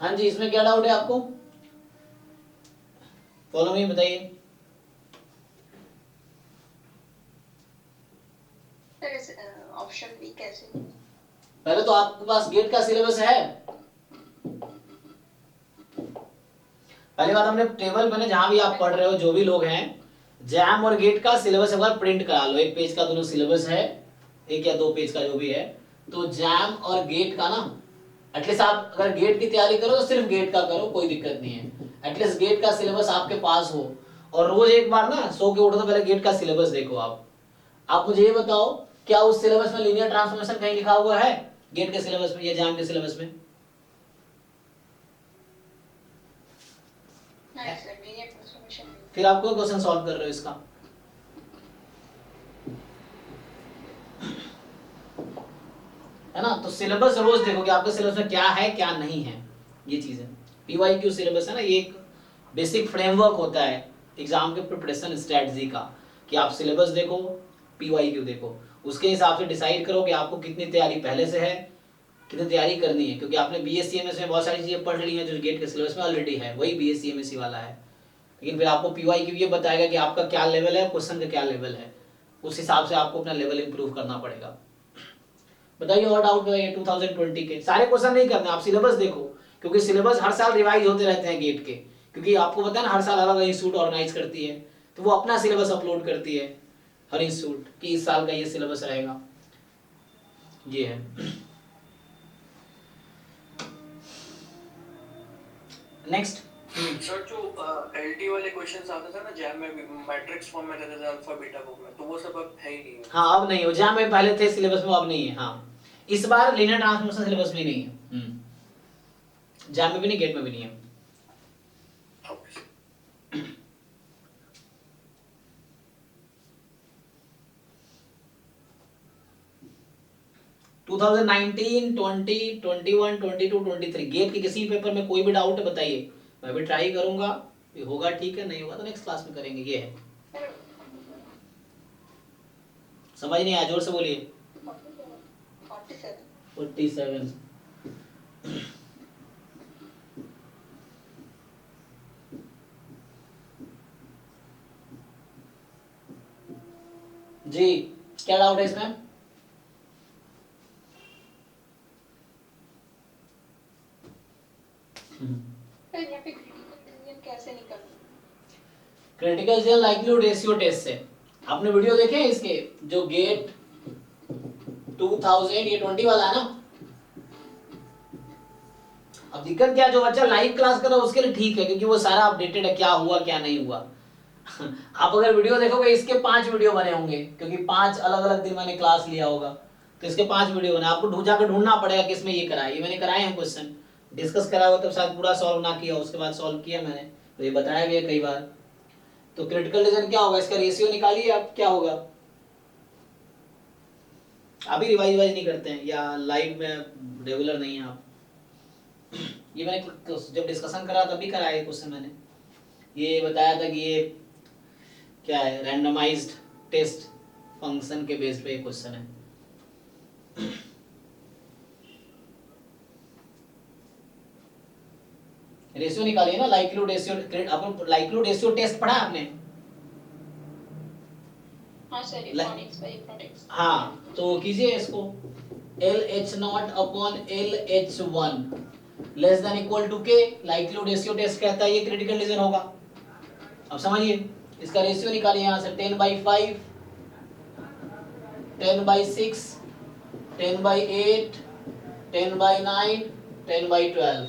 [SPEAKER 2] हाँ जी, इसमें क्या डाउट है आपको? फॉलो मी, बताइए।
[SPEAKER 3] ऑप्शन बी कैसे?
[SPEAKER 2] पहले तो आपके पास गेट का सिलेबस है। पहली बात, हमने टेबल में ना, जहां भी आप पढ़ रहे हो, जो भी लोग हैं, जैम और गेट का सिलेबस एक बार प्रिंट करा लो। एक पेज का दोनों सिलेबस है, एक या 2 पेज का जो भी है। तो जैम और गेट का ना, एटलीस्ट आप अगर गेट की तैयारी करो तो सिर्फ गेट का करो, कोई दिक्कत नहीं है। एटलीस्ट गेट का सिलेबस आपके पास हो। और रोज एक बार ना सो के उठो तो पहले गेट का सिलेबस देखो। आप मुझे ये बताओ, क्या उस सिलेबस में लीनियर ट्रांसफॉर्मेशन कहीं लिखा हुआ है गेट के सिलेबस में या जैम के सिलेबस में? फिर आप कोई क्वेश्चन सॉल्व कर रहे हो इसका? है ना? तो सिलेबस रोज देखो कि आपके सिलेबस में क्या है क्या नहीं है, ये चीज है। पीवाईक्यू सिलेबस है ना, ये एक बेसिक फ्रेमवर्क होता है एग्जाम के प्रिपरेशन स्ट्रेटजी का, कि आप सिलेबस देखो, पीवाईक्यू देखो, उसके हिसाब से डिसाइड करो कि आपको कितनी तैयारी पहले से है, कितनी तैयारी करनी है। क्योंकि आपने बीएससीएमएस में बहुत सारी चीजें पढ़ ली हैं जो गेट के सिलेबस में ऑलरेडी है, वही बीएससीएमएस वाला है। लेकिन फिर आपको पीवाईक्यू ये बताएगा कि आपका क्या लेवल है, क्वेश्चन का क्या लेवल है, उस हिसाब से आपको अपना लेवल इंप्रूव करना पड़ेगा। बताइए और डाउट बताइए। 2020 के सारे क्वेश्चन नहीं करने, आप सिलेबस देखो, क्योंकि सिलेबस हर साल रिवाइज होते रहते हैं गेट के। क्योंकि आपको पता है ना, हर साल अलग अलग इंस्टीट्यूट ऑर्गेनाइज करती है, तो वो अपना सिलेबस अपलोड करती है हर इंस्टीट्यूट कि इस साल का ये सिलेबस रहेगा। ये है।
[SPEAKER 4] नेक्स्ट सर, जो एलटी वाले क्वेश्चंस आते थे ना जैम में, मैट्रिक्स फॉर्म में रहते थे अल्फा बीटा फॉर्म में, तो वो सब अब है ही नहीं है।
[SPEAKER 2] हाँ, अब नहीं हो। जैम में पहले थे सिलेबस में, अब नहीं है। हाँ, इस बार लीनियर ट्रांसफॉर्मेशन सिलेबस में नहीं है। जैम में भी नहीं, गेट में भी नहीं है। 2019, 20, 21, 22, 23 गेट के किसी पेपर में कोई भी डाउट है बताइए, मैं भी ट्राई करूंगा। होगा ठीक है, नहीं होगा तो नेक्स्ट क्लास में करेंगे। ये है, समझ नहीं आया? जोर से बोलिए। 47 जी, क्या डाउट है इसमें?
[SPEAKER 3] कैसे निकलना?
[SPEAKER 2] Critical region likelihood ratio test से आपने वीडियो देखे हैं इसके, जो गेट 2000 ये 20 वाला है ना। अब दिक्कत क्या, जो बच्चा लाइव क्लास कर रहा है उसके लिए ठीक है, क्योंकि वो सारा अपडेटेड है क्या हुआ क्या नहीं हुआ। आप अगर वीडियो देखोगे, इसके 5 वीडियो बने होंगे, क्योंकि 5 अलग अलग दिन मैंने क्लास लिया होगा, तो इसके 5 वीडियो बने। आपको जाकर ढूंढना पड़ेगा किसमें ये कराया। ये मैंने कराए हैं क्वेश्चन, डिस्कस करा हुआ, तब शायद पूरा सॉल्व ना किया, उसके बाद सॉल्व किया मैंने, तो ये बताया गया कई बार। तो क्रिटिकल रीजन क्या होगा, इसका रेशियो निकालिए आप, क्या होगा। अभी रिवाइज नहीं करते हैं या लाइव में रेगुलर नहीं है आप। ये मैंने जब डिस्कशन करा तभी कराया क्वेश्चन मैंने। ये बताया था कि ये क्या है, रैंडमाइज्ड टेस्ट फंक्शन के बेस पे क्वेश्चन है। रेशियो निकालिए ना, लाइक्लीहुड रेशियो। आपने लाइक्लीहुड रेशियो टेस्ट पढ़ा आपने?
[SPEAKER 3] हाँ सर, इलेक्ट्रॉनिक्स बाय प्रोडक्ट्स।
[SPEAKER 2] हाँ, तो कीजिए इसको, LH0 upon LH1 less than equal to K, likelihood ratio test कहता है ये क्रिटिकल रीजन होगा। अब समझिए, इसका रेशियो निकालिए यहाँ से, 10/5, 10/6, 10/8, 10/9, 10/12।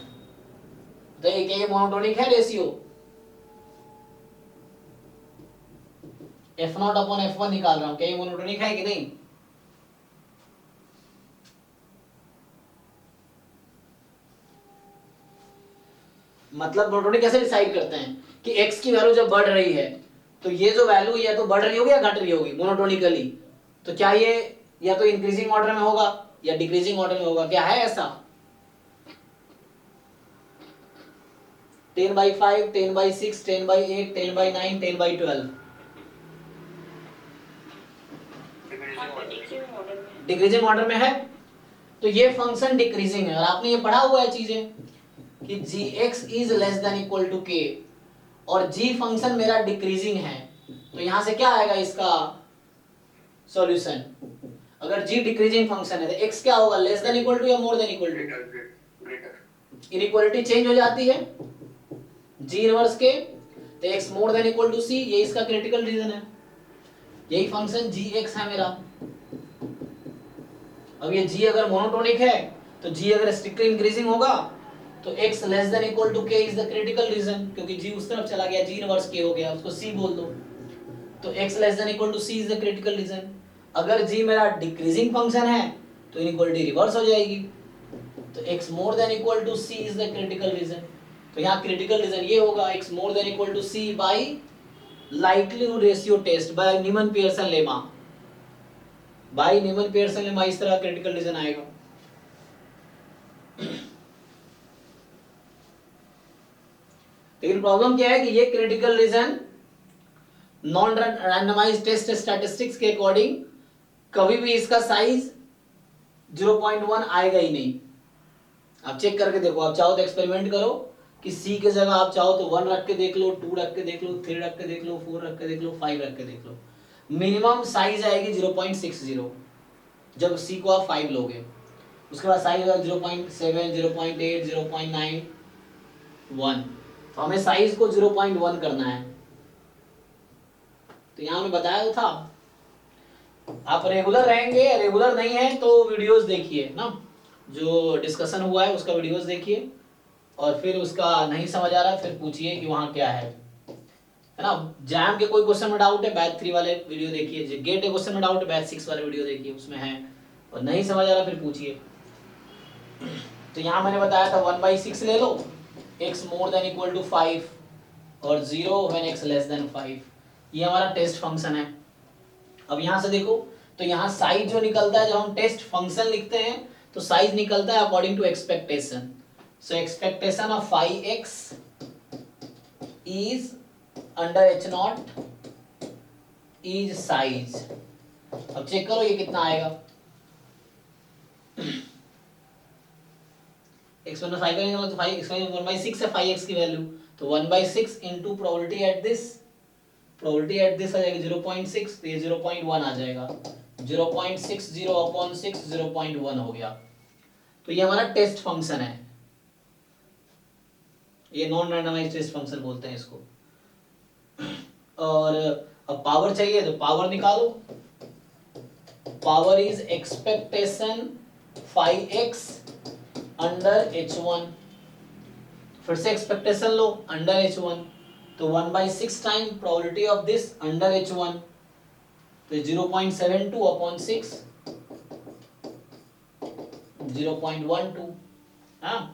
[SPEAKER 2] तो ये मोनोटोनिक है रेशियो। F0 अपॉन F1 निकाल रहा हूं, क्या ये मोनोटोनिक है कि नहीं? मतलब मोनोटोनिक कैसे डिसाइड करते हैं कि x की वैल्यू जब बढ़ रही है तो ये जो वैल्यू या तो बढ़ रही होगी या घट रही होगी मोनोटोनिकली, तो क्या ये या तो इंक्रीजिंग ऑर्डर में होगा या डिक्रीजिंग ऑर्डर में होगा? क्या है ऐसा? 10/5, 10/6, 10/8, 10/9, 10/12 डिक्रीजिंग ऑर्डर में है, तो ये फंक्शन डिक्रीजिंग है। और आपने ये पढ़ा हुआ है चीजें कि gx is less than equal to k और g फंक्शन मेरा डिक्रीजिंग है, तो यहां से क्या आएगा इसका सॉल्यूशन? अगर g डिक्रीजिंग फंक्शन है तो x क्या होगा, लेस देन इक्वल टू या more than equal to?
[SPEAKER 1] Greater.
[SPEAKER 2] Inequality change हो जाती है g इनवर्स के, तो x more than equal to c, ये इसका क्रिटिकल रीजन है, यही फंक्शन gx है मेरा। अब ये g अगर मोनोटोनिक है तो g अगर स्ट्रिक्टली इंक्रीजिंग होगा तो x less than equal to k is the critical region, क्योंकि g उस तरफ चला गया, g इनवर्स k हो गया, उसको c बोल दो, तो x less than equal to c is the critical region. अगर g मेरा डिक्रीजिंग फंक्शन है तो इनइक्वालिटी रिवर्स हो जाएगी, तो x more than equal to c is the critical region. तो यहाँ क्रिटिकल रीजन ये होगा x more than equal to c by likelihood ratio test by Neyman Pearson lemma, by Neyman Pearson lemma, इस तरह critical reason आएगा। लेकिन problem क्या है कि ये critical region non randomized test statistics के अकॉर्डिंग कभी भी इसका साइज 0.1 आएगा ही नहीं। आप चेक करके देखो, आप चाहो तो एक्सपेरिमेंट करो कि c के जगह आप चाहो तो 1 रख के देख लो, 2 रख के देख लो, 3 रख के देख लो, 4 रख के देख लो, 5 रख के देख लो, मिनिमम साइज आएगी 0.60 जब c को आप 5 लोगे, उसके बाद साइज होगा 0.7, 0.8, 0.9, 1, तो हमें साइज को 0.1 करना है। तो यहाँ मैं बताया तो था, आप रेगुलर रहेंगे, रेगुलर नहीं है तो वीडियोस देखिए ना, जो डिस्कशन हुआ है उसका वीडियोस देखिए, और फिर उसका नहीं समझ आ रहा फिर पूछिए कि वहाँ क्या है ना। जैम के कोई क्वेश्चन में डाउट है, बैच 3 वाले वीडियो देखिए, गेट के क्वेश्चन में डाउट है, बैच 6 वाले वीडियो देखिए, उसमें है, और नहीं समझ आ रहा फिर पूछिए। तो यहाँ मैंने बताया था 1/6 ले लो, x more than equal to 5 और 0 व्हेन x लेस देन 5, ये हमारा टेस्ट फंक्शन है। अब यहाँ से देखो, तो यहाँ साइज जो निकलता है, जब हम टेस्ट फंक्शन लिखते हैं तो साइज निकलता है according to expectation. So expectation of 5x is under h0 is size. अब चेक करो ये कितना आएगा, x वन 5 का तो 5 x 1/6 है 5x की वैल्यू, तो 1/6 into probability at this, probability at this आ जाएगी 0.6, तो ये 0.1 आ जाएगा, 0.60 अपॉन 6 0.1 हो गया। तो ये हमारा टेस्ट फंक्शन है, ये नॉन रैंडमाइज्ड टेस्ट फंक्शन बोलते हैं इसको। और अब पावर चाहिए तो पावर निकालो, power is expectation 5x under h1, फिर से एक्सपेक्टेशन लो अंडर h1, तो 1/6 time probability of this under h1, तो 0.72 अपॉन 6 0.12। हाँ,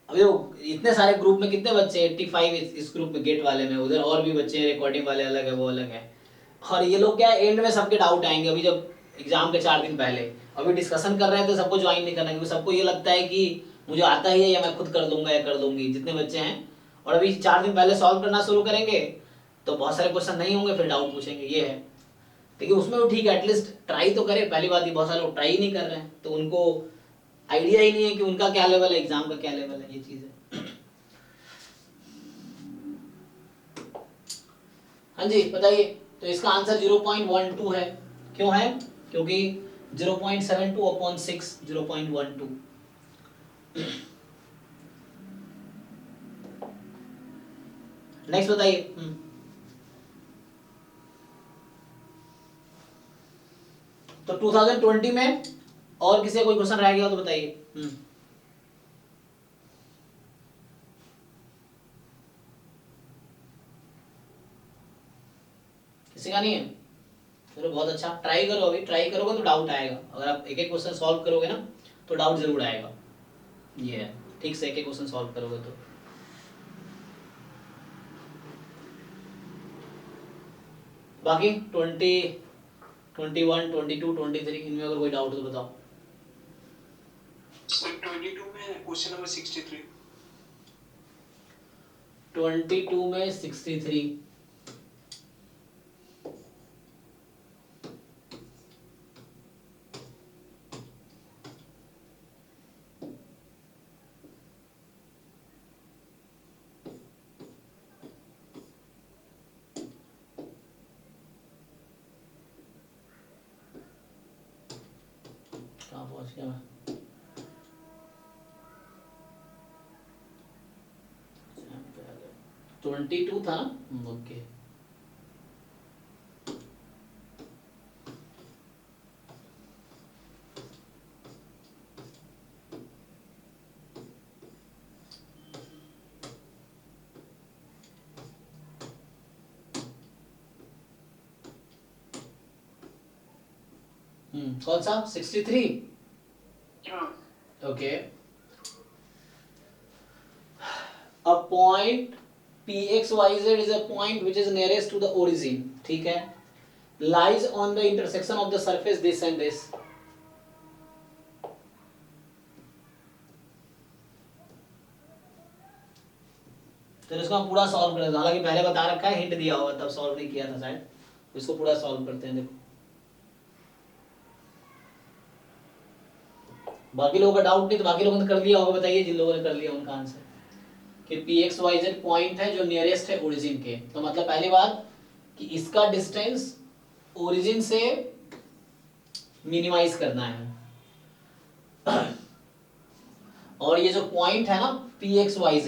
[SPEAKER 2] अब देखो इतने सारे ग्रुप में कितने बच्चे, 85 इस ग्रुप में गेट वाले में, उधर और भी बच्चे हैं, रिकॉर्डिंग वाले अलग है, वो अलग है, और ये लोग क्या है एंड में सबके डाउट आएंगे। अभी जब एग्जाम के 4 दिन पहले अभी डिस्कशन कर रहे हैं तो सबको ज्वाइन नहीं करना, क्योंकि सबको ये लगता है कि मुझे आता ही है या मैं खुद कर दूंगा या कर दूंगी, जितने बच्चे हैं। और अभी 4 दिन पहले सॉल्व करना शुरू करेंगे तो बहुत सारे क्वेश्चन नहीं होंगे, फिर डाउट पूछेंगे, ये है। लेकिन उसमें वो ठीक है, एटलीस्ट ट्राई तो करे। पहली बात ही बहुत सारे लोग ट्राई नहीं कर रहे हैं, तो उनको आइडिया ही नहीं है कि उनका क्या लेवल है, एग्जाम का क्या लेवल है, ये चीज है। हाँ जी बताइए, तो इसका आंसर 0.12 है। क्यों है? क्योंकि 0.72 अपॉन 6 0.12। नेक्स्ट बताइए। तो 2020 में और किसी कोई क्वेश्चन रह गया तो बताइए। किसी का नहीं है? चलो बहुत अच्छा, ट्राई करो। अभी ट्राई करोगे तो डाउट आएगा, अगर आप एक एक क्वेश्चन सॉल्व करोगे ना तो डाउट जरूर आएगा। ये है, ठीक से एक एक क्वेश्चन सॉल्व करोगे तो। बाकी 20, 21, 22, 23 इनमें अगर कोई डाउट हो तो बताओ।
[SPEAKER 4] 22 में क्वेश्चन नंबर 63,
[SPEAKER 2] 22 में 63, पहुंच गया मैं। जैम पे आ गया। 22 था ना, ओके। कौन सा 63?
[SPEAKER 4] हाँ
[SPEAKER 2] okay. A point pxyz is a point which is nearest to the origin, ठीक है, lies on the intersection of the surface this and this. तो इसको हम पूरा सॉल्व करते हैं, हालांकि पहले बता रखा है, हिंट दिया होगा तब सॉल्व नहीं किया था शायद, इसको पूरा सॉल्व करते हैं। देखो बाकी लोगों का डाउट नहीं तो बाकी लोगों ने कर लिया होगा, बताइए जिन लोगों ने कर लिया उनका आंसर कि pxyz पॉइंट है जो नियरेस्ट है ओरिजिन के। तो मतलब पहली बात कि इसका डिस्टेंस ओरिजिन से मिनिमाइज करना है और ये जो पॉइंट है ना pxyz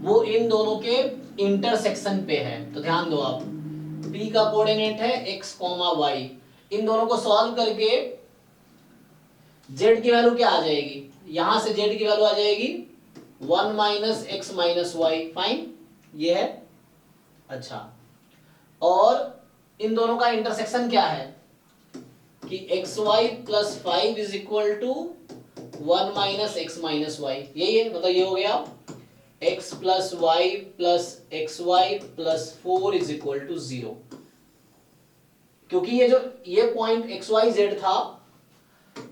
[SPEAKER 2] वो इन दोनों के इंटरसेक्शन पे है। तो ध्यान दो आप, p का कोऑर्डिनेट है x, y, इन दोनों को सॉल्व करके z की वैल्यू क्या आ जाएगी, यहां से z की वैल्यू आ जाएगी 1 minus X minus Y, fine, ये है। अच्छा, और इन दोनों का इंटरसेक्शन क्या है कि X Y plus 5 is equal to 1 minus X minus Y, यही है। मतलब ये हो गया x plus Y plus X Y plus 4 is equal to 0। क्योंकि ये जो ये पॉइंट एक्स वाई जेड था,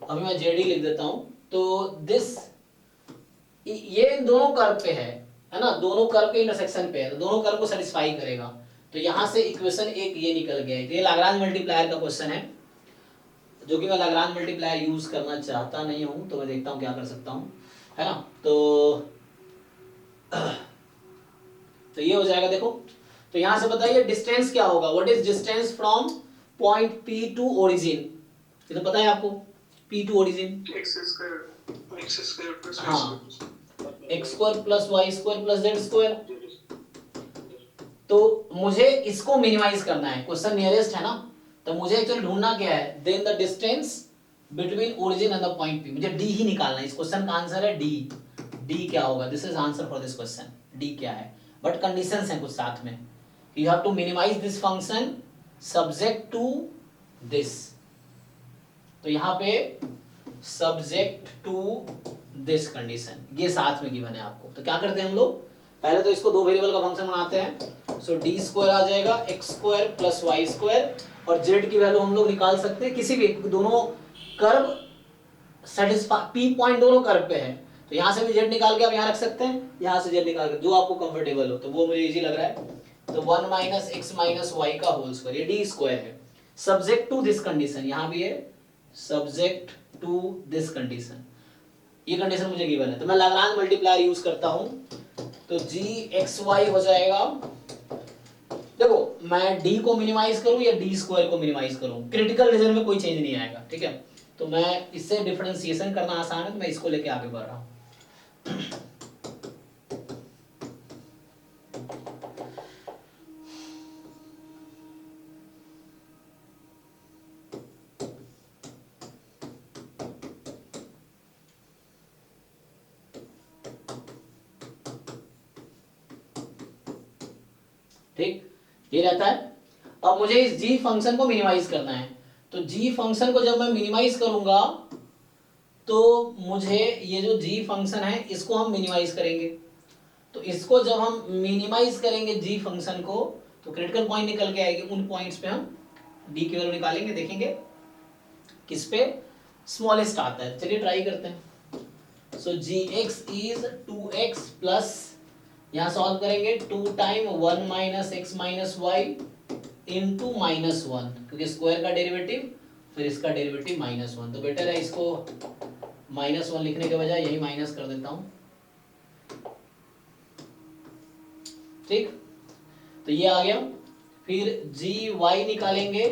[SPEAKER 2] अभी मैं जेड ही लिख देता हूं, तो दिस ये इन दोनों कर्व पे है ना, दोनों कर्व के इंटरसेक्शन पे है, तो दोनों कर्व को सेटिस्फाई करेगा। तो यहां से इक्वेशन एक ये निकल गया है। ये लाग्रांज मल्टीप्लायर का क्वेश्चन है, जो कि मैं लाग्रांज मल्टीप्लायर यूज करना चाहता नहीं हूं, तो मैं देखता हूं क्या कर सकता हूं, है ना। तो ये हो जाएगा। देखो तो यहां से बताइए डिस्टेंस क्या होगा, what is distance from point P to origin, ये तो पता है आपको, P to origin
[SPEAKER 4] x square plus
[SPEAKER 2] हाँ X square plus Y square plus Z square. तो मुझे इसको मिनिमाइज करना है, क्वेश्चन नियरेस्ट है ना, तो मुझे एक्चुअली ढूंढना क्या है, then the distance between origin and the point P, मुझे डी ही निकालना है। इस क्वेश्चन का आंसर है डी। डी क्या होगा, this is answer for this question, D क्या है। बट कंडीशंस हैं कुछ साथ में, you have to minimise this function subject to this. तो यहां पे सब्जेक्ट टू दिस कंडीशन, ये साथ में गिवन है आपको। तो क्या करते हैं हम लोग, पहले तो इसको दो वेरिएबल का फंक्शन बनाते हैं। सो डी स्क्वायर आ जाएगा X square plus Y square, और जेड की वैल्यू हम लोग निकाल सकते हैं किसी भी, दोनों कर्व सेटिस्फाई, पी पॉइंट दोनों कर्व पे है, तो यहां से भी जेड निकाल के आप यहां रख सकते हैं, यहां से जेड निकाल के, जो आपको कंफर्टेबल हो। तो वो मुझे इजी लग रहा है, तो 1 माइनस एक्स माइनस वाई का होल स्क्वायर, ये डी स्क्वायर है, सब्जेक्ट टू दिस कंडीशन, यहां भी है सब्जेक्ट टू दिस कंडीशन, ये कंडीशन मुझे गिवन है। तो मैं लाग्रांज मल्टीप्लायर यूज करता हूं, तो जी एक्स वाई हो जाएगा। देखो मैं डी को मिनिमाइज करूं या डी स्क्वायर को मिनिमाइज करूं, क्रिटिकल रीजन में कोई चेंज नहीं आएगा, ठीक है। तो मैं इससे डिफरेंशिएशन करना आसान है, तो मैं इसको लेके आगे बढ़ रहा हूं। ठीक, ये रहता है। अब मुझे इस g फंक्शन को मिनिमाइज करना है, तो g फंक्शन को जब मैं मिनिमाइज करूंगा तो मुझे ये जो g फंक्शन है इसको हम मिनिमाइज करेंगे। तो इसको जब हम मिनिमाइज करेंगे g फंक्शन को, तो क्रिटिकल पॉइंट निकल के आएगी, उन पॉइंट्स पे हम d की वैल्यू निकालेंगे, देखेंगे किस पे स्मॉलेस्ट आता है। चलिए ट्राई करते हैं। So gx is 2x plus, यहां सॉल्व करेंगे 2 time 1 minus X minus Y into minus 1, क्योंकि स्क्वायर का डेरिवेटिव फिर इसका डेरिवेटिव माइनस 1, तो बेटर है इसको माइनस 1 लिखने के बजाय यही माइनस कर देता हूं। ठीक, तो ये आ गया। फिर जी वाई निकालेंगे,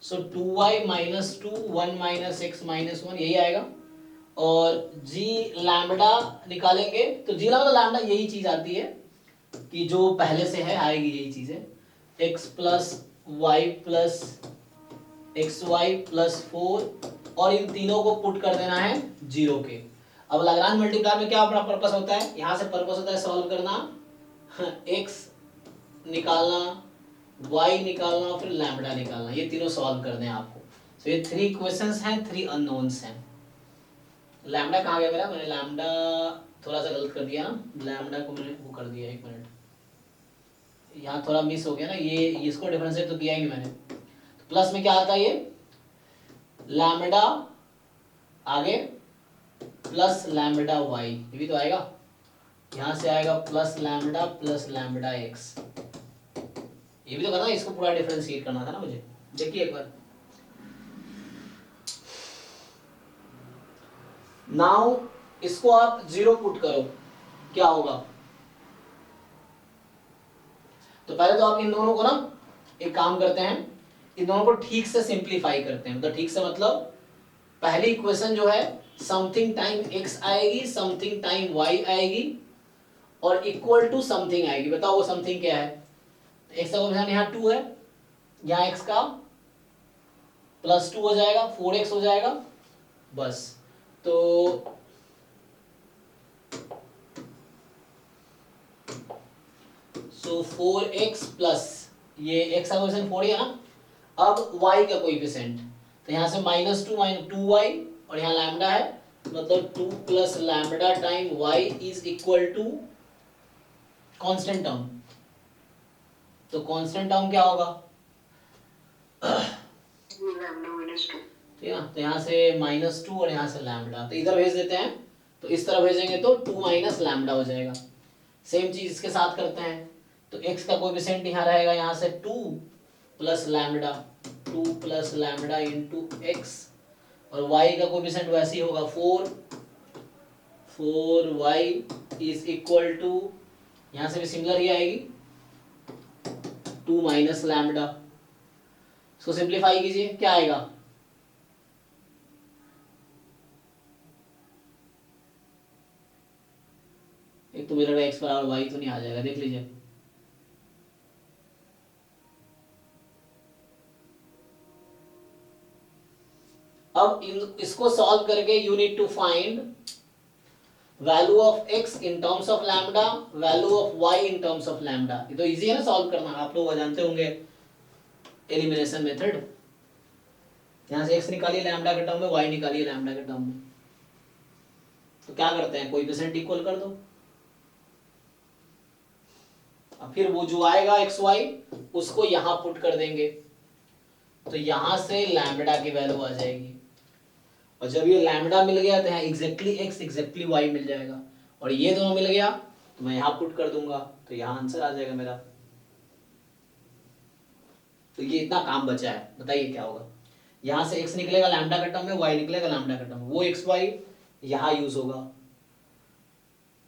[SPEAKER 2] सो 2y minus 2 1 minus X minus 1 यही आएगा। और g लैम्बडा निकालेंगे तो g लैम्बडा यही चीज आती है कि जो पहले से है आएगी यही चीज है, x plus Y plus X Y plus 4 और इन तीनों को पुट कर देना है 0 के। अब लाग्रांज मल्टीप्लायर में क्या अपना पर्पस होता है, यहाँ से पर्पस होता है सॉल्व करना, x निकालना, y निकालना, फिर लैम्बडा निकालना, ये तीनों सॉल्व करने हैं आपको। तो ये 3 क्वेश्चंस हैं, 3 अननोन्स हैं। लैम्बडा कहाँ गया मेरा, मैंने लैम्बडा थोड़ा सा गलत कर दिया ना, लैम्बडा को मैंने वो कर दिया, एक मिनट, यहाँ थोड़ा मिस हो गया ना, ये इसको डिफरेंशिएट तो किया ही नहीं मैंने। तो प्लस में क्या आता है, ये लैम्बडा आगे प्लस लैम्बडा वाई, ये भी तो आएगा, यहाँ से आएगा प्लस लैम्बडा एक्स, ये भी तो करना, इसको पूरा डिफरेंशिएट करना था ना मुझे। देखिए एक बार, नाउ इसको आप 0 पुट करो, क्या होगा। तो पहले तो आप इन दोनों को ना एक काम करते हैं, इन दोनों को ठीक से सिंप्लीफाई करते हैं। मतलब ठीक से मतलब पहली इक्वेशन जो है समथिंग टाइम x आएगी, समथिंग टाइम y आएगी और इक्वल टू समथिंग आएगी। बताओ वो समथिंग क्या है। x का कोएफिशिएंट यहाँ 2 है, यहाँ x का प्लस 2 हो जाएगा, 4x हो जाएगा बस। तो सो 4x प्लस ये x का कोएफिशिएंट 4 है ना, अब y का कोएफिशिएंट, तो यहाँ से -2 2y और यहाँ लैम्बडा है, मतलब 2 plus lambda time y is equal to constant term. तो कांस्टेंट टर्म क्या होगा,
[SPEAKER 1] लैम्बडा माइनस 2,
[SPEAKER 2] ठीक है। तो यहाँ से -2 और यहाँ से लैम्बडा, तो इधर भेज देते हैं, तो इस तरह भेजेंगे तो 2 माइनस लैम्बडा हो जाएगा। सेम चीज इसके साथ करते हैं, तो x का कोएफिशिएंट यहाँ रहेगा, यहाँ से 2 plus lambda, 2 plus lambda into x, और y का कोएफिशिएंट वैसे ही होगा 4y इज इक्वल टू, यहाँ से भी सिमिलर ही आएगी, 2 माइनस लैम्बडा। इसको सिंप्लीफाई कीजिए, क्या आएगा, एक तो मेरा x बराबर y तो नहीं आ जाएगा, देख लीजिए। अब इसको सॉल्व करके you need to find value of x in terms of lambda, value of y in terms of lambda. ये तो इजी है ना सॉल्व करना, आप लोग जानते होंगे एलिमिनेशन मेथड। यहाँ से x निकालिए लैम्बडा के टर्म में, y निकालिए लैम्बडा के टर्म में, तो क्या करते हैं, कोएफिशिएंट इक्वल कर दो, अब फिर वो जो आएगा एक्स वाई उसको यहाँ पुट कर देंगे, तो यहाँ से लैम्बडा की वैल्यू आ जाएगी, और जब ये लैम्बडा मिल गया तो यहाँ एग्जैक्टली एक्स एग्जैक्टली वाई मिल जाएगा, और ये दोनों मिल गया तो मैं यहाँ पुट कर दूंगा, तो यहाँ आंसर आ जाएगा मेरा। तो ये इतना काम बचा है, बताइए क्या होगा। यहाँ से x निकलेगा लैम्बडा का टर्म में, y निकलेगा लैम्बडा का टर्म में, वो एक्स वाई यहाँ यूज होगा,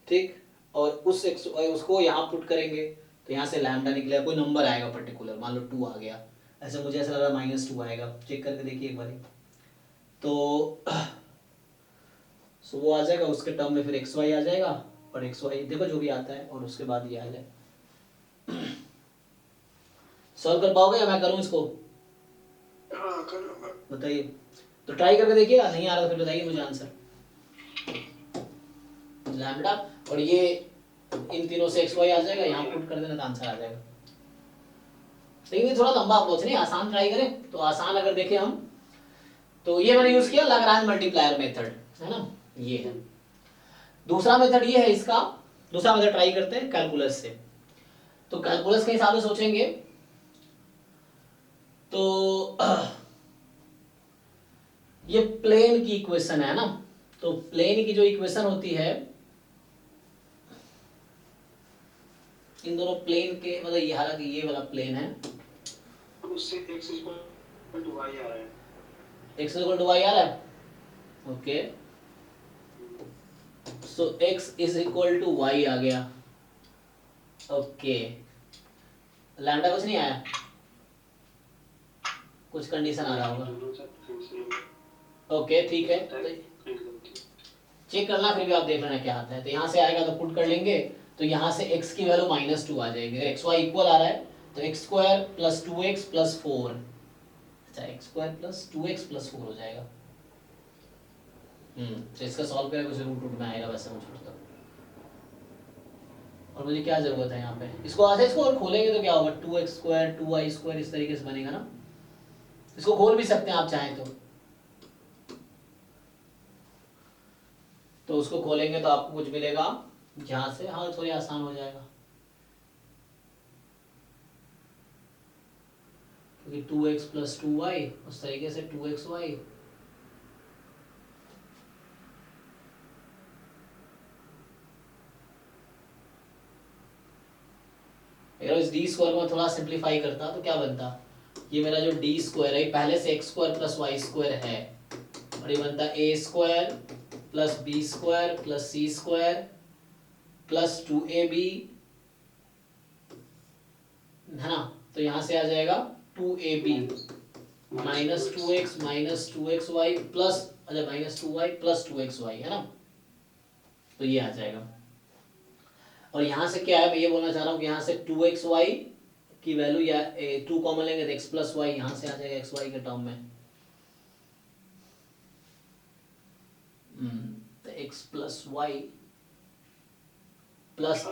[SPEAKER 2] ठीक, और उस एक्स वाई उसको यहाँ पुट करेंगे, तो यहाँ से लैम्बडा निकलेगा, कोई नंबर आएगा पर्टिकुलर, मान लो 2 आ गया, ऐसा मुझे ऐसा लग रहा है -2 आएगा, चेक करके देखिए एक बार। तो सो वो आ जाएगा, उसके टर्म में फिर एक्स वाई आ जाएगा, और एक्स वाई देखो जो भी आता है, और उसके बाद ये आ जाए। सॉल्व कर पाओगे या मैं करूं इसको,
[SPEAKER 1] हाँ कर लूंगा,
[SPEAKER 2] बताइए। तो ट्राई करके देखिएगा, नहीं आ रहा तो फिर बताइए मुझे आंसर। लैम्बडा और ये इन तीनों से एक्स वाई आ जाएगा, यहाँ पुट कर देना तो आंसर आ जाएगा। लेकिन थोड़ा लंबा अप्रोच नहीं, आसान ट्राई करें तो आसान अगर देखें हम, तो ये मैंने यूज किया लाग्रांज मल्टीप्लायर मेथड, है ना, ये है। दूसरा मेथड ये है इसका, दूसरा मेथड ट्राई करते हैं कैलकुलस से। तो कैलकुलस के हिसाब से सोचेंगे तो ये प्लेन की इक्वेशन है ना, तो प्लेन की जो इक्वेशन होती है, इन दोनों प्लेन के मतलब ये, हालांकि ये वाला प्लेन है,
[SPEAKER 1] उससे x इक्वल टू y आ रहा है,
[SPEAKER 2] x इक्वल टू y आ रहा है, okay, so x is equal to y आ गया, ओके, लैम्बडा कुछ नहीं आया, कुछ कंडीशन आ रहा होगा।
[SPEAKER 1] दोनों से फिर से
[SPEAKER 2] ओके ठीक है, तो
[SPEAKER 1] प्रिंट करते हैं।
[SPEAKER 2] चेक करना, फिर भी आप देख लेना क्या आता है। तो यहाँ से आएगा तो पुट कर लेंगे, तो यहाँ से x की वैल्यू -2 आ जाएगी। एक्स वाई इक्वल आ रहा है तो x square plus 2x plus 4, अच्छा x square plus 2x plus 4 हो जाएगा। तो इसका सॉल्व करें कुछ रूट रूट में आएगा वैसे मुझे तो। और मुझे क्या जरूरत है यहाँ पे, इसको अच्छा इसको और खोलेंगे तो क्या होगा, 2x स्क्वायर 2y स्क्वायर इस तरीके से बनेगा ना। इसको खोल भी सकते हैं आप चाहें तो उसको खोलेंगे तो आपको कुछ मिलेगा यहाँ से, हाँ थोड़ी आसान हो जाएगा क्योंकि 2x प्लस 2y उस तरीके से 2xy, अगर इस डी स्क्वायर को मैं थोड़ा सिंप्लीफाई करता तो क्या बनता, ये मेरा जो डी स्क्वायर है पहले से X square plus Y square है, और ये बनता A square plus B square plus C square plus 2ab, है ना। तो यहाँ से आ जाएगा 2ab minus 2x minus 2xy plus, अच्छा माइनस 2y प्लस 2xy, है ना। तो ये आ जाएगा। और यहाँ से क्या है, मैं ये बोलना चाह रहा हूँ कि यहाँ से 2xy की वैल्यू या 2 कॉमन लेंगे तो x प्लस वाई यहाँ से आ जाएगा xy के टर्म में। तो x plus Y plus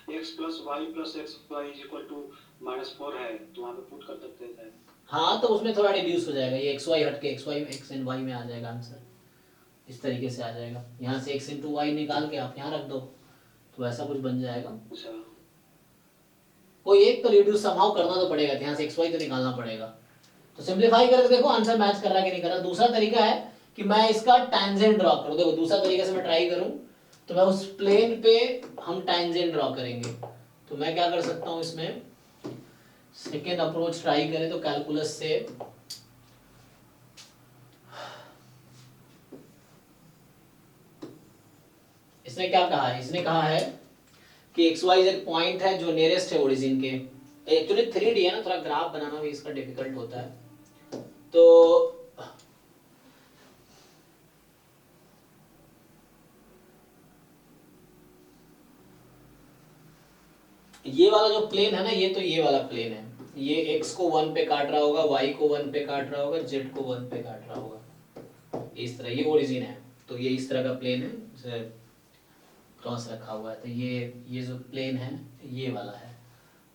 [SPEAKER 1] x plus Y plus X Y is equal to -4 है, तो वहाँ पे पुट कर सकते हैं।
[SPEAKER 2] हाँ तो उसमें थोड़ा रिड्यूस हो जाएगा, ये xy हट के xy x एंड y में आ जाएगा आंसर, इस तरीके से आ जाएगा। यहाँ से x इंटू वाई निकाल के आप यहाँ रख दो तो ऐसा कुछ बन जाएगा।
[SPEAKER 1] अच्छा,
[SPEAKER 2] कोई एक तो रिड्यूस समहाउ करना तो पड़ेगा, यहाँ से xy तो निकालना पड़ेगा। तो सिंप्लीफाई करके देखो आंसर मैच कर रहा है कि नहीं कर रहा। दूसरा तरीका है कि मैं इसका टैंजेंट ड्रॉ करूँ, देखो दूसरा तरीके से मैं ट्राई करूँ तो मैं उस प्लेन पे हम टैंजेंट ड्रॉ करेंगे। तो मैं क्या कर सकता हूँ इसमें, सेकेंड अप्रोच ट्राई करें तो कैलकुलस से इसने क्या कहा है, इसने कहा है कि XYZ पॉइंट है जो नियरेस्ट है ओरिजिन के। एक्चुअली 3D है ना, थोड़ा ग्राफ बनाना भी इसका डिफिकल्ट होता है। तो ये वाला जो प्लेन है ना, ये तो ये वाला प्लेन है, ये x को 1 पे काट रहा होगा, y को 1 पे काट रहा होगा, z को 1 पे काट रहा होगा, इस तरह ये ओरिजिन है। तो ये इस तरह का प्लेन है, जैसे क्रॉस रखा हुआ है। तो ये जो प्लेन है ये वाला है।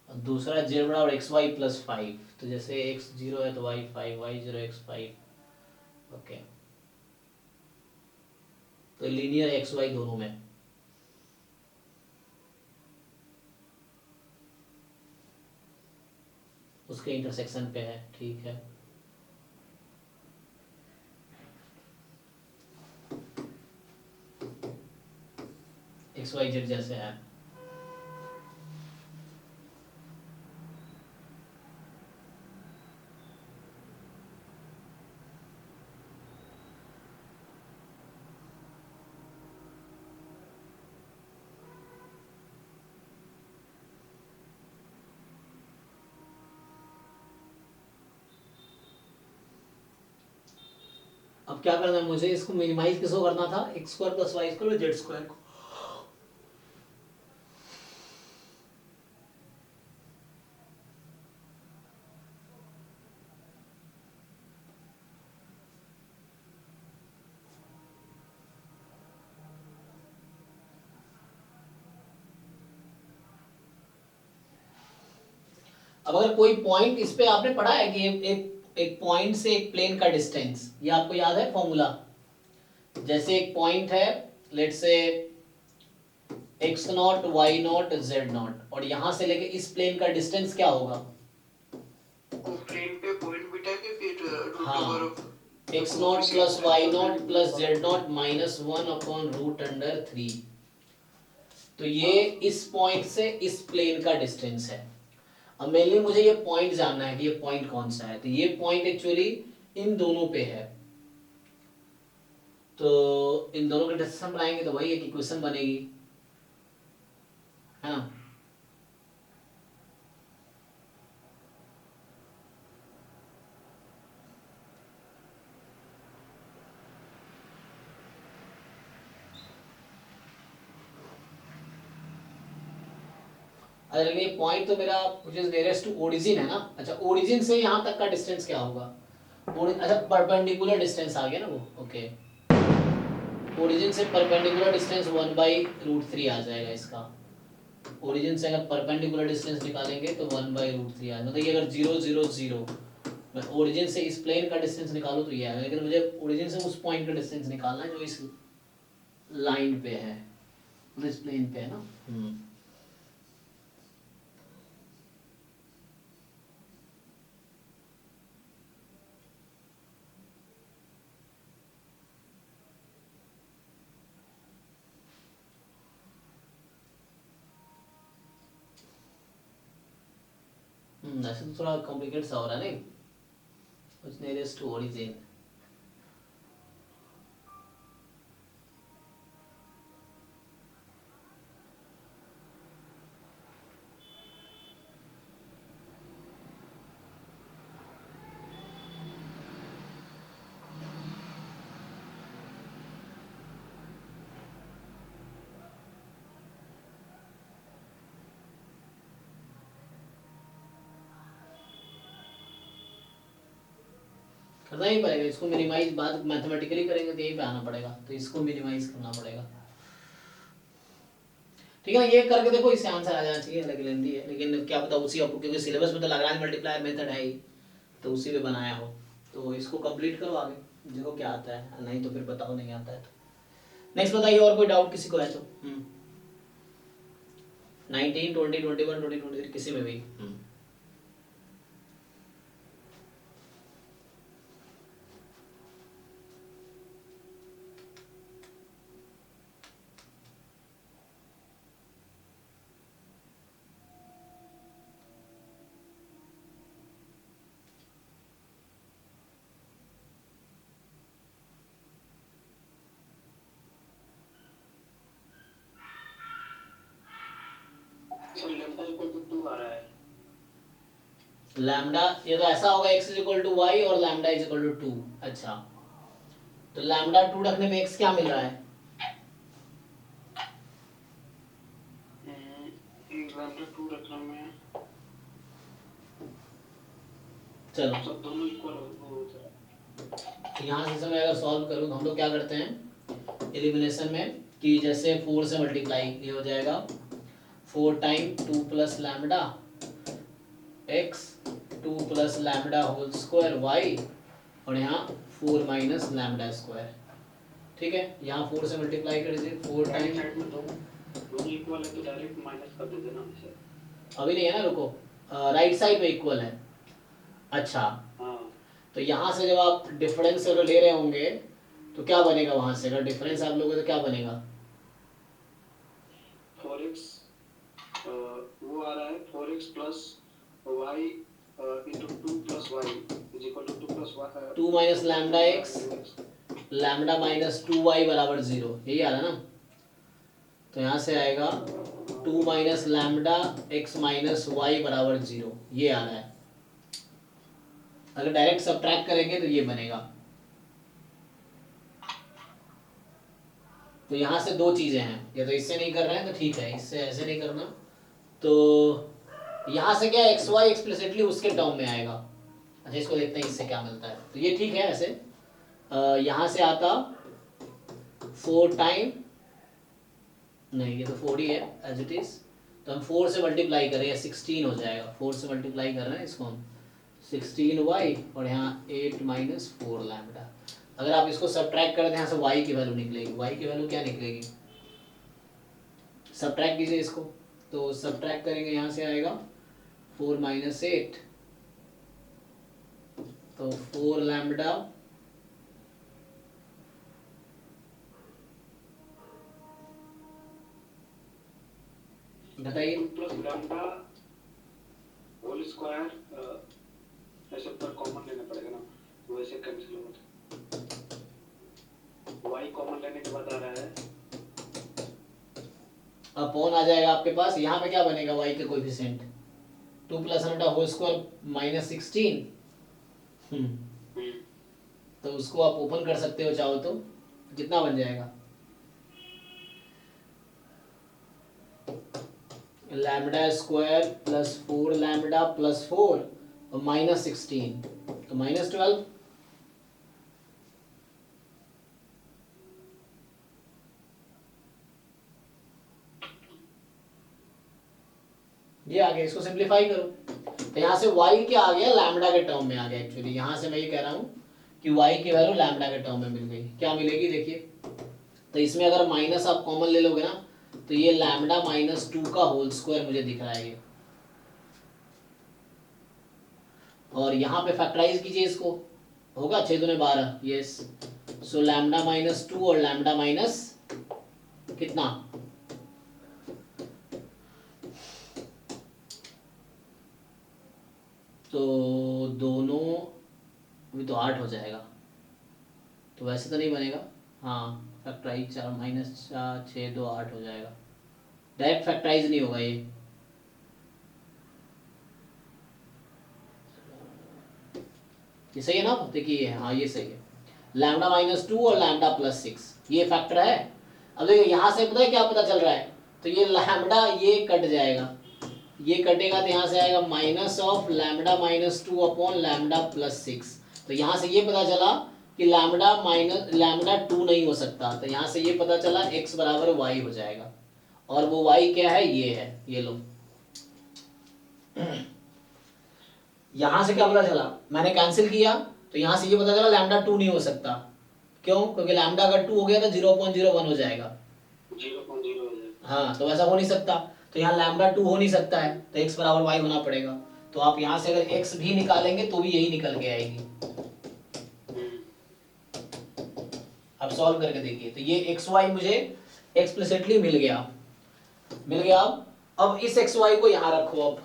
[SPEAKER 2] और दूसरा z बराबर xy प्लस 5, तो जैसे x 0 है तो y 5, y 0 x 5, ओके। तो लीनियर xy दोनों में, उसके इंटरसेक्शन पे है, ठीक है। XYZ जैसे है। अब क्या करना है मुझे, इसको मिनिमाइज किसको करना था, x square plus Y square z square को। अब अगर कोई पॉइंट, इस पे आपने पढ़ा है कि एक पॉइंट से एक प्लेन का डिस्टेंस, ये आपको याद है फॉर्मूला। जैसे एक पॉइंट है, let's say x0 y0 z0, और यहां से लेके इस प्लेन का डिस्टेंस क्या होगा,
[SPEAKER 4] प्लेन पे पॉइंट बिठा के फिर रूट
[SPEAKER 2] हाँ,
[SPEAKER 4] over
[SPEAKER 2] x0 plus y0 plus z0 -1/√3। तो ये इस पॉइंट से इस प्लेन का डिस्टेंस है। अब मेनली मुझे ये पॉइंट जानना है कि ये पॉइंट कौन सा है। तो ये पॉइंट एक्चुअली इन दोनों पे है, तो इन दोनों के डिस्टेंस बनाएंगे तो वही एक इक्वेशन बनेगी, है ना। अरे ये पॉइंट तो मेरा which is nearest to origin है ना। अच्छा ओरिजिन से यहाँ तक का डिस्टेंस क्या होगा? अच्छा परपेंडिकुलर डिस्टेंस आ गया ना वो, ओके। ओरिजिन से परपेंडिकुलर डिस्टेंस 1/√3 आ जाएगा इसका। ओरिजिन से अगर परपेंडिकुलर डिस्टेंस निकालेंगे तो 1/√3 आ जाएगा। मतलब ये अगर 0 0 0 मैं ओरिजिन से इस प्लेन का डिस्टेंस निकालूँ तो ये आएगा, लेकिन मुझे ओरिजिन से उस पॉइंट का डिस्टेंस निकालना है जो इस लाइन पे है, मतलब इस प्लेन पे है ना। ऐसे तो थोड़ा कॉम्प्लिकेट सा हो रहा है नहीं, कुछ नियरेस्ट टू ओरिजिन। करना ही पड़ेगा इसको मिनिमाइज, बात मैथमेटिकली करेंगे तो यही पे आना पड़ेगा, तो इसको मिनिमाइज करना पड़ेगा। ठीक है, ये करके देखो, इससे आंसर आ जाना चाहिए, लेकिन लेंदी है, लेकिन क्या पता उसी आपको, क्योंकि सिलेबस में तो लाग्रांज मल्टीप्लायर मेथड है ही, तो उसी पे बनाया हो, तो इसको कंप्लीट करो आगे, देखो क्या आता है, नहीं तो फिर बताओ नहीं आता है तो। नेक्स्ट बताइए, और कोई डाउट किसी को है तो। 19 20 21 20 23 किसी में भी।
[SPEAKER 1] सर लेफ्ट इक्वल टू 2 आ रहा है।
[SPEAKER 2] लैम्डा, ये तो ऐसा होगा x is equal to y और लैम्डा इज इक्वल टू 2। अच्छा, तो लैम्डा 2 रखने में x क्या मिल रहा है?
[SPEAKER 1] लैम्डा 2 रखने में
[SPEAKER 2] चलो
[SPEAKER 1] सब दोनों इक्वल हो जाए।
[SPEAKER 2] यहाँ से मैं अगर सॉल्व करूँ तो हम लोग क्या करते हैं एलिमिनेशन में, कि जैसे 4 से मल्टीप्लाई, ये हो जाएगा 4 time 2 plus lambda x 2 plus lambda whole square y, और यहाँ 4 माइनस लैम्डा स्क्वायर। ठीक है, यहाँ 4 से मल्टीप्लाई कर दीजिए, 4 टाइम,
[SPEAKER 1] साइड में दोनों इक्वल है तो डायरेक्ट माइनस कर देते ना सर।
[SPEAKER 2] अभी नहीं है ना, रुको, राइट साइड पे इक्वल है। अच्छा,
[SPEAKER 1] हाँ
[SPEAKER 2] तो यहाँ से जब आप डिफरेंस अगर ले रहे होंगे तो क्या बनेगा वहां से, अगर डिफरेंस आप लोगे तो क्या बनेगा?
[SPEAKER 1] 4x वो आ रहा है 4x plus y into 2 plus y is equal to 2 plus y
[SPEAKER 2] 2 minus lambda x lambda minus 2y बराबर 0, यही आ रहा है ना। तो यहाँ से आएगा 2 minus lambda x minus y बराबर 0, ये आ रहा है। अगर डायरेक्ट सब्ट्रैक्ट करेंगे तो ये बनेगा। तो यहाँ से दो चीजें हैं, या तो इससे नहीं कर रहे हैं तो ठीक है, इससे ऐसे नहीं करना, तो यहाँ से क्या एक्स वाई एक्सप्लिसिटली उसके टर्म में आएगा। अच्छा, इसको देखते हैं इससे क्या मिलता है, तो ये ठीक है। ऐसे यहाँ से आता 4 टाइम, नहीं ये तो 4 ही है एज इट इज, तो हम 4 से मल्टीप्लाई करें या 16 हो जाएगा, 4 से मल्टीप्लाई कर रहे हैं इसको हम, 16y और यहाँ 8 माइनस 4 लैम्डा। अगर आप इसको सब्ट्रैक्ट करते हैं यहाँ से y की वैल्यू निकलेगी, y की वैल्यू क्या निकलेगी, सब्ट्रैक्ट कीजिए इसको, तो सब्ट्रैक्ट करेंगे यहाँ से आएगा 4 माइनस 8, तो 4 लैम्डा बताइए,
[SPEAKER 1] 2 प्लस लैम्डा होल स्क्वायर ऐसे पर कॉमन लेना पड़ेगा ना, तो वैसे कैंसिल होगा। y कॉमन लेने के बाद आ रहा है
[SPEAKER 2] अपॉन आ जाएगा आपके पास, यहाँ पे क्या बनेगा y के coefficient 2 plus lambda whole square minus 16, तो उसको आप ओपन कर सकते हो चाहो तो, कितना बन जाएगा lambda square plus 4 lambda plus 4 और माइनस 16 तो माइनस 12। ये आ गया, इसको सिंप्लीफाई करो तो यहाँ से y क्या आ गया, लैम्डा के टर्म में आ गया। एक्चुअली यहाँ से मैं ये कह रहा हूँ कि y की वैल्यू लैम्डा के टर्म में मिल गई। क्या मिलेगी देखिए, तो इसमें अगर माइनस आप कॉमन ले लोगे ना तो ये लैम्डा माइनस 2 का होल स्क्वायर मुझे दिख रहा है ये। और यहाँ पे फैक्टराइज कीजिए इसको, होगा 6 दूने 12, यस। सो लैम्डा माइनस 2 और लैम्डा माइनस कितना, तो दोनों भी तो 8 हो जाएगा, तो वैसे तो नहीं बनेगा। हाँ फैक्टराइज 4 माइनस 4 6 2 8 हो जाएगा, डायरेक्ट फैक्टराइज नहीं होगा ये सही है ना, देखिए हाँ ये सही है। लैम्डा माइनस 2 और लैम्डा प्लस 6 ये फैक्टर है। अब देखिए यहाँ से पता है क्या पता चल रहा है, तो ये लैम्डा ये कट जाएगा, ये कटेगा तो यहाँ से आएगा minus of lambda minus 2 upon lambda plus 6। तो यहाँ से ये पता चला कि लैम्डा 2 नहीं हो सकता, तो यहाँ से ये पता चला x बराबर y हो जाएगा। और वो y क्या है, ये है, ये लो। यहाँ से क्या पता चला, मैंने कैंसिल किया तो यहाँ से ये पता चला लैम्डा 2 नहीं हो सकता। क्यों, क्योंकि लैम्डा अगर 2 हो गया तो 0.01 हो जाएगा।
[SPEAKER 1] 0.0 हो जाएगा।
[SPEAKER 2] हाँ तो वैसा हो नहीं सकता, तो यहाँ लैम्डा 2 हो नहीं सकता है, तो x बराबर y होना पड़ेगा। तो आप यहाँ से अगर x भी निकालेंगे तो भी यही निकल के आएगी। अब सॉल्व करके देखिए, तो ये xy मुझे एक्सप्लिसिटली मिल गया। अब इस xy को यहाँ रखो। अब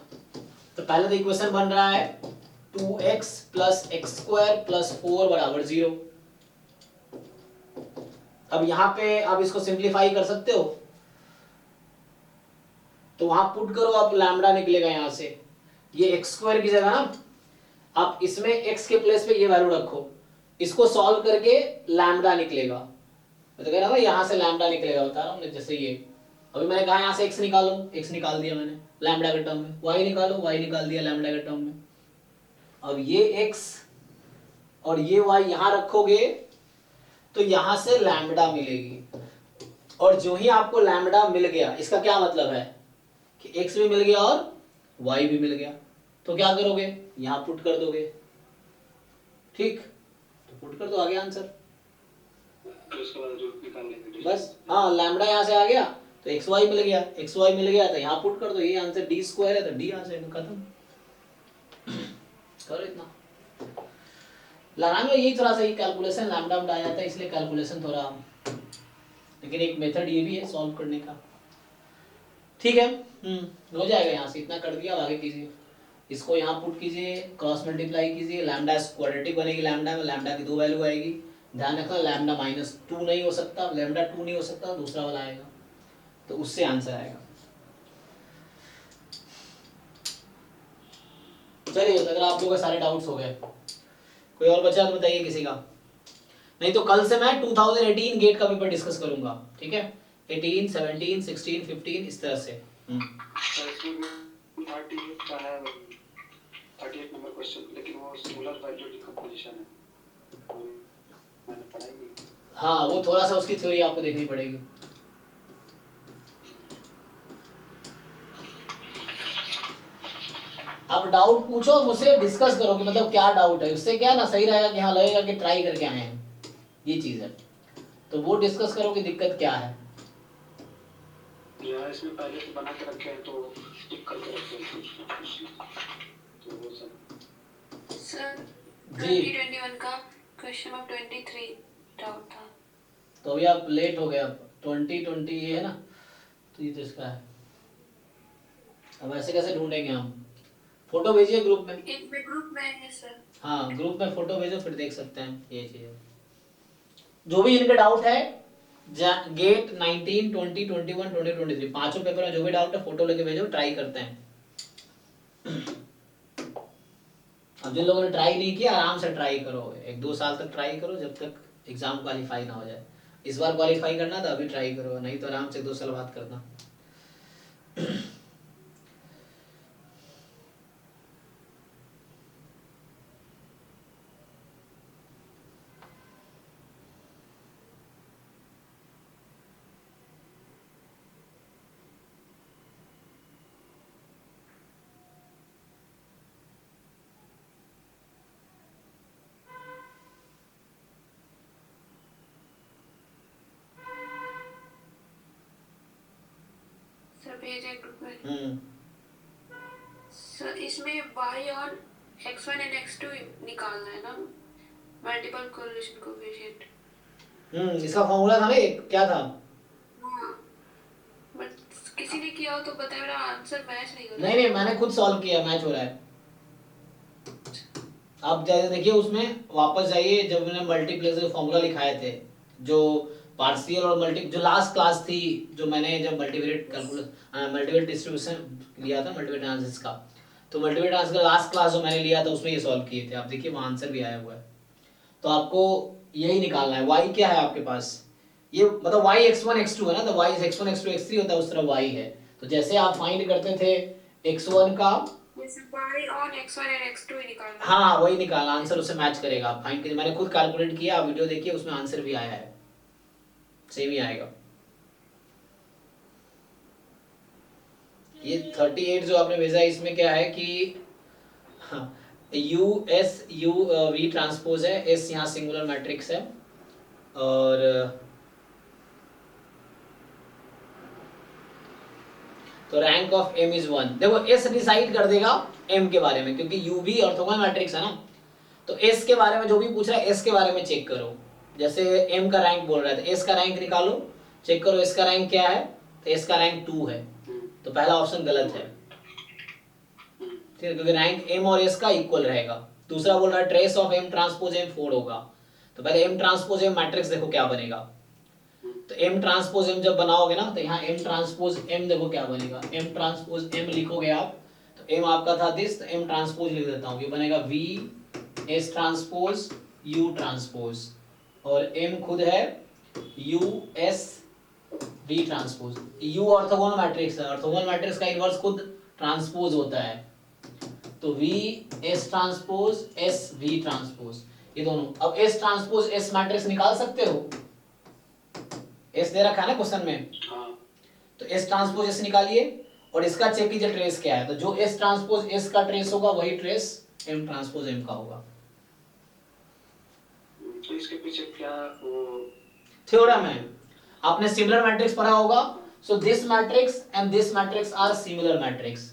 [SPEAKER 2] तो पहले तो इक्वेशन बन रहा है 2x plus x square plus 4 बराबर 0। अब यहाँ पे आप इसको सिंप्लीफाई कर सकते हो, तो वहां पुट करो, आप लैम्डा निकलेगा यहाँ से, ये एक्स स्क्वायर की जगह ना आप इसमें x के प्लेस पे ये वैल्यू रखो, इसको सॉल्व करके लैम्डा निकलेगा। मैं तो कह रहा था यहाँ से लैम्डा निकलेगा, बता रहा हूँ। जैसे ये अभी मैंने कहा यहाँ से x निकालो, x निकाल दिया मैंने लैम्डा के टर्म में, y निकालो, y निकाल दिया लैम्डा के टर्म में। अब ये x और ये y यहाँ रखोगे तो यहाँ से लैम्डा मिलेगी, और जो ही आपको लैम्डा मिल गया, इसका क्या मतलब है कि x भी मिल गया और y भी मिल गया, तो क्या करोगे, यहाँ पुट कर दोगे। ठीक, तो पुट कर दो, आ गया आंसर।
[SPEAKER 1] तो उसके बाद रूट निकाल लेंगे
[SPEAKER 2] बस हाँ, लैम्डा यहाँ से आ गया तो एक्स वाई मिल गया, एक्स वाई मिल गया तो यहाँ पुट कर दो, ये आंसर डी स्क्वायर है तो डी आ जाएगा, खत्म। करो इतना लगाने में, यही थोड़ा सा ही कैलकुलेशन लैम्डा आ जाता है, इसलिए कैलकुलेशन थोड़ा, लेकिन एक मेथड ये भी है सॉल्व करने का। ठीक है, हो जाएगा। यहाँ से इतना कर दिया, आगे कीजिए, इसको यहाँ पुट कीजिए, क्रॉस मल्टीप्लाई कीजिए, लैम्डा क्वाड्रेटिक बनेगी, लैम्डा में लैम्डा की 2 वैल्यू आएगी। ध्यान रखना लैम्डा माइनस 2 नहीं हो सकता, लैम्डा 2 नहीं हो सकता, दूसरा वाला आएगा, तो उससे आंसर आएगा। चलिए, अगर आप लोगों के सारे डाउट्स हो गए, कोई और बचा तो बताइए किसी का, नहीं तो कल से मैं 2018 गेट का पेपर डिस्कस करूंगा। ठीक है, 18, 17, 16, 15 इस तरह से।
[SPEAKER 1] 38 नंबर क्वेश्चन, लेकिन वो सिंगुलर वैल्यू डिकम्पोजिशन है, मैंने पढ़ाई नहीं।
[SPEAKER 2] हाँ, वो थोड़ा सा उसकी थ्योरी आपको देखनी पड़ेगी। आप डाउट पूछो मुझसे, डिस्कस करो कि मतलब क्या डाउट है, उससे क्या ना सही रहेगा कि हाँ लगेगा कि ट्राई करके आए हैं, ये चीज है। तो वो डिस्कस करो कि दिक्कत क्या है।
[SPEAKER 1] यार इसमें पहले से बना के रखे हैं तो टिक करके रखे हैं, तो वो सब।
[SPEAKER 5] सर
[SPEAKER 2] जी
[SPEAKER 5] 2021 का क्वेश्चन नंबर 23 डाउट था।
[SPEAKER 2] तो अभी आप लेट हो गए, अब 2020 ये है ना, तो ये तो इसका है। अब ऐसे कैसे ढूंढेंगे हम, फोटो भेजिए ग्रुप में।
[SPEAKER 5] एक में ग्रुप में है सर।
[SPEAKER 2] हाँ, ग्रुप में फोटो भेजो, फिर देख सकते हैं ये चीज। जो भी इनके डाउट है, गेट 19, 20, 21, 2023 पांचों पेपर में जो भी डाउट है फोटो लेके भेजो, ट्राई करते हैं। अब जिन लोगों ने ट्राई नहीं किया, आराम से ट्राई करो, 1-2 साल तक ट्राई करो, जब तक एग्जाम क्वालिफाई ना हो जाए। इस बार क्वालिफाई करना था, अभी ट्राई करो, नहीं तो आराम से 2 साल बाद करना।
[SPEAKER 5] भेजा ग्रुप में। सर इसमें y और x1 एंड x2 निकालना है ना, मल्टीपल कोरिलेशन कोएफिशिएंट।
[SPEAKER 2] इसका फॉर्मूला था ना एक, क्या था?
[SPEAKER 5] हाँ, बट किसी ने किया हो तो बताए, मेरा आंसर मैच नहीं हो रहा।
[SPEAKER 2] नहीं नहीं, मैंने खुद सॉल्व किया, मैच हो रहा है। आप देखिए उसमें वापस जाइए, जब मैंने मल्टीप्लेक्स के फॉर्मूला लिखाए थे, जो पार्शियल और मल्टी, जो लास्ट क्लास थी, जो मैंने जब मल्टीवेरिएट कैलकुलस मल्टीवेरिएट डिस्ट्रीब्यूशन लिया था, मल्टीवेरिएट एनालिसिस का, तो मल्टीवेरिएट एनालिसिस का लास्ट क्लास जो मैंने लिया था उसमें ये सॉल्व किए थे। आप देखिए वहाँ आंसर भी आया हुआ है। तो आपको यही निकालना है। y क्या है आपके पास? ये मतलब y x1 x2 है ना, तो y x1 x2 x3 होता है, उस तरह y है। तो जैसे आप फाइंड करते थे x1 का,
[SPEAKER 5] जैसे y और x1 और x2 ही निकालना।
[SPEAKER 2] हाँ वही निकालना, आंसर उससे मैच करेगा। आप फाइंड करिए, मैंने खुद कैलकुलेट किया, आप वीडियो देखिए, उसमें आंसर भी आया है, सेम ही आएगा। ये 38 जो आपने भेजा है, इसमें क्या है कि U S U V transpose है, एस यहाँ सिंगुलर मैट्रिक्स है, और तो रैंक ऑफ m इज 1। देखो s डिसाइड कर देगा m के बारे में, क्योंकि u भी ऑर्थोगोनल मैट्रिक्स है ना। तो s के बारे में जो भी पूछ रहा है, s के बारे में चेक करो। जैसे m का रैंक बोल रहा है, तो s का रैंक निकालो, चेक करो s का रैंक क्या है, तो s का रैंक 2 है, तो पहला ऑप्शन गलत है, ठीक है, क्योंकि रैंक m और s का इक्वल रहेगा। दूसरा बोल रहा है trace of m transpose m 4 होगा, तो पहले m ट्रांसपोज m मैट्रिक्स देखो क्या बनेगा। तो m ट्रांसपोज m जब बनाओगे ना, तो यहाँ m ट्रांसपोज m देखो क्या बनेगा। m ट्रांसपोज m लिखोगे आप, तो m आपका था दिस, तो m ट्रांसपोज लिख देता हूँ, ये बनेगा v s transpose u transpose, और m खुद है u s v transpose. u orthogonal matrix है, ऑर्थोगोनल मैट्रिक्स का इनवर्स खुद ट्रांसपोज होता है, तो v s transpose s v transpose, ये दोनों। अब s ट्रांसपोज s मैट्रिक्स निकाल सकते हो, s दे रखा है ना क्वेश्चन में, तो s ट्रांसपोज s निकालिए, और इसका चेक कीजिए ट्रेस क्या है। तो जो s ट्रांसपोज s का ट्रेस होगा, वही ट्रेस m ट्रांसपोज m का होगा।
[SPEAKER 1] तो इसके पीछे क्या वो
[SPEAKER 2] थ्योरम है, आपने सिमिलर मैट्रिक्स पढ़ा होगा। So this matrix and this matrix are similar matrix.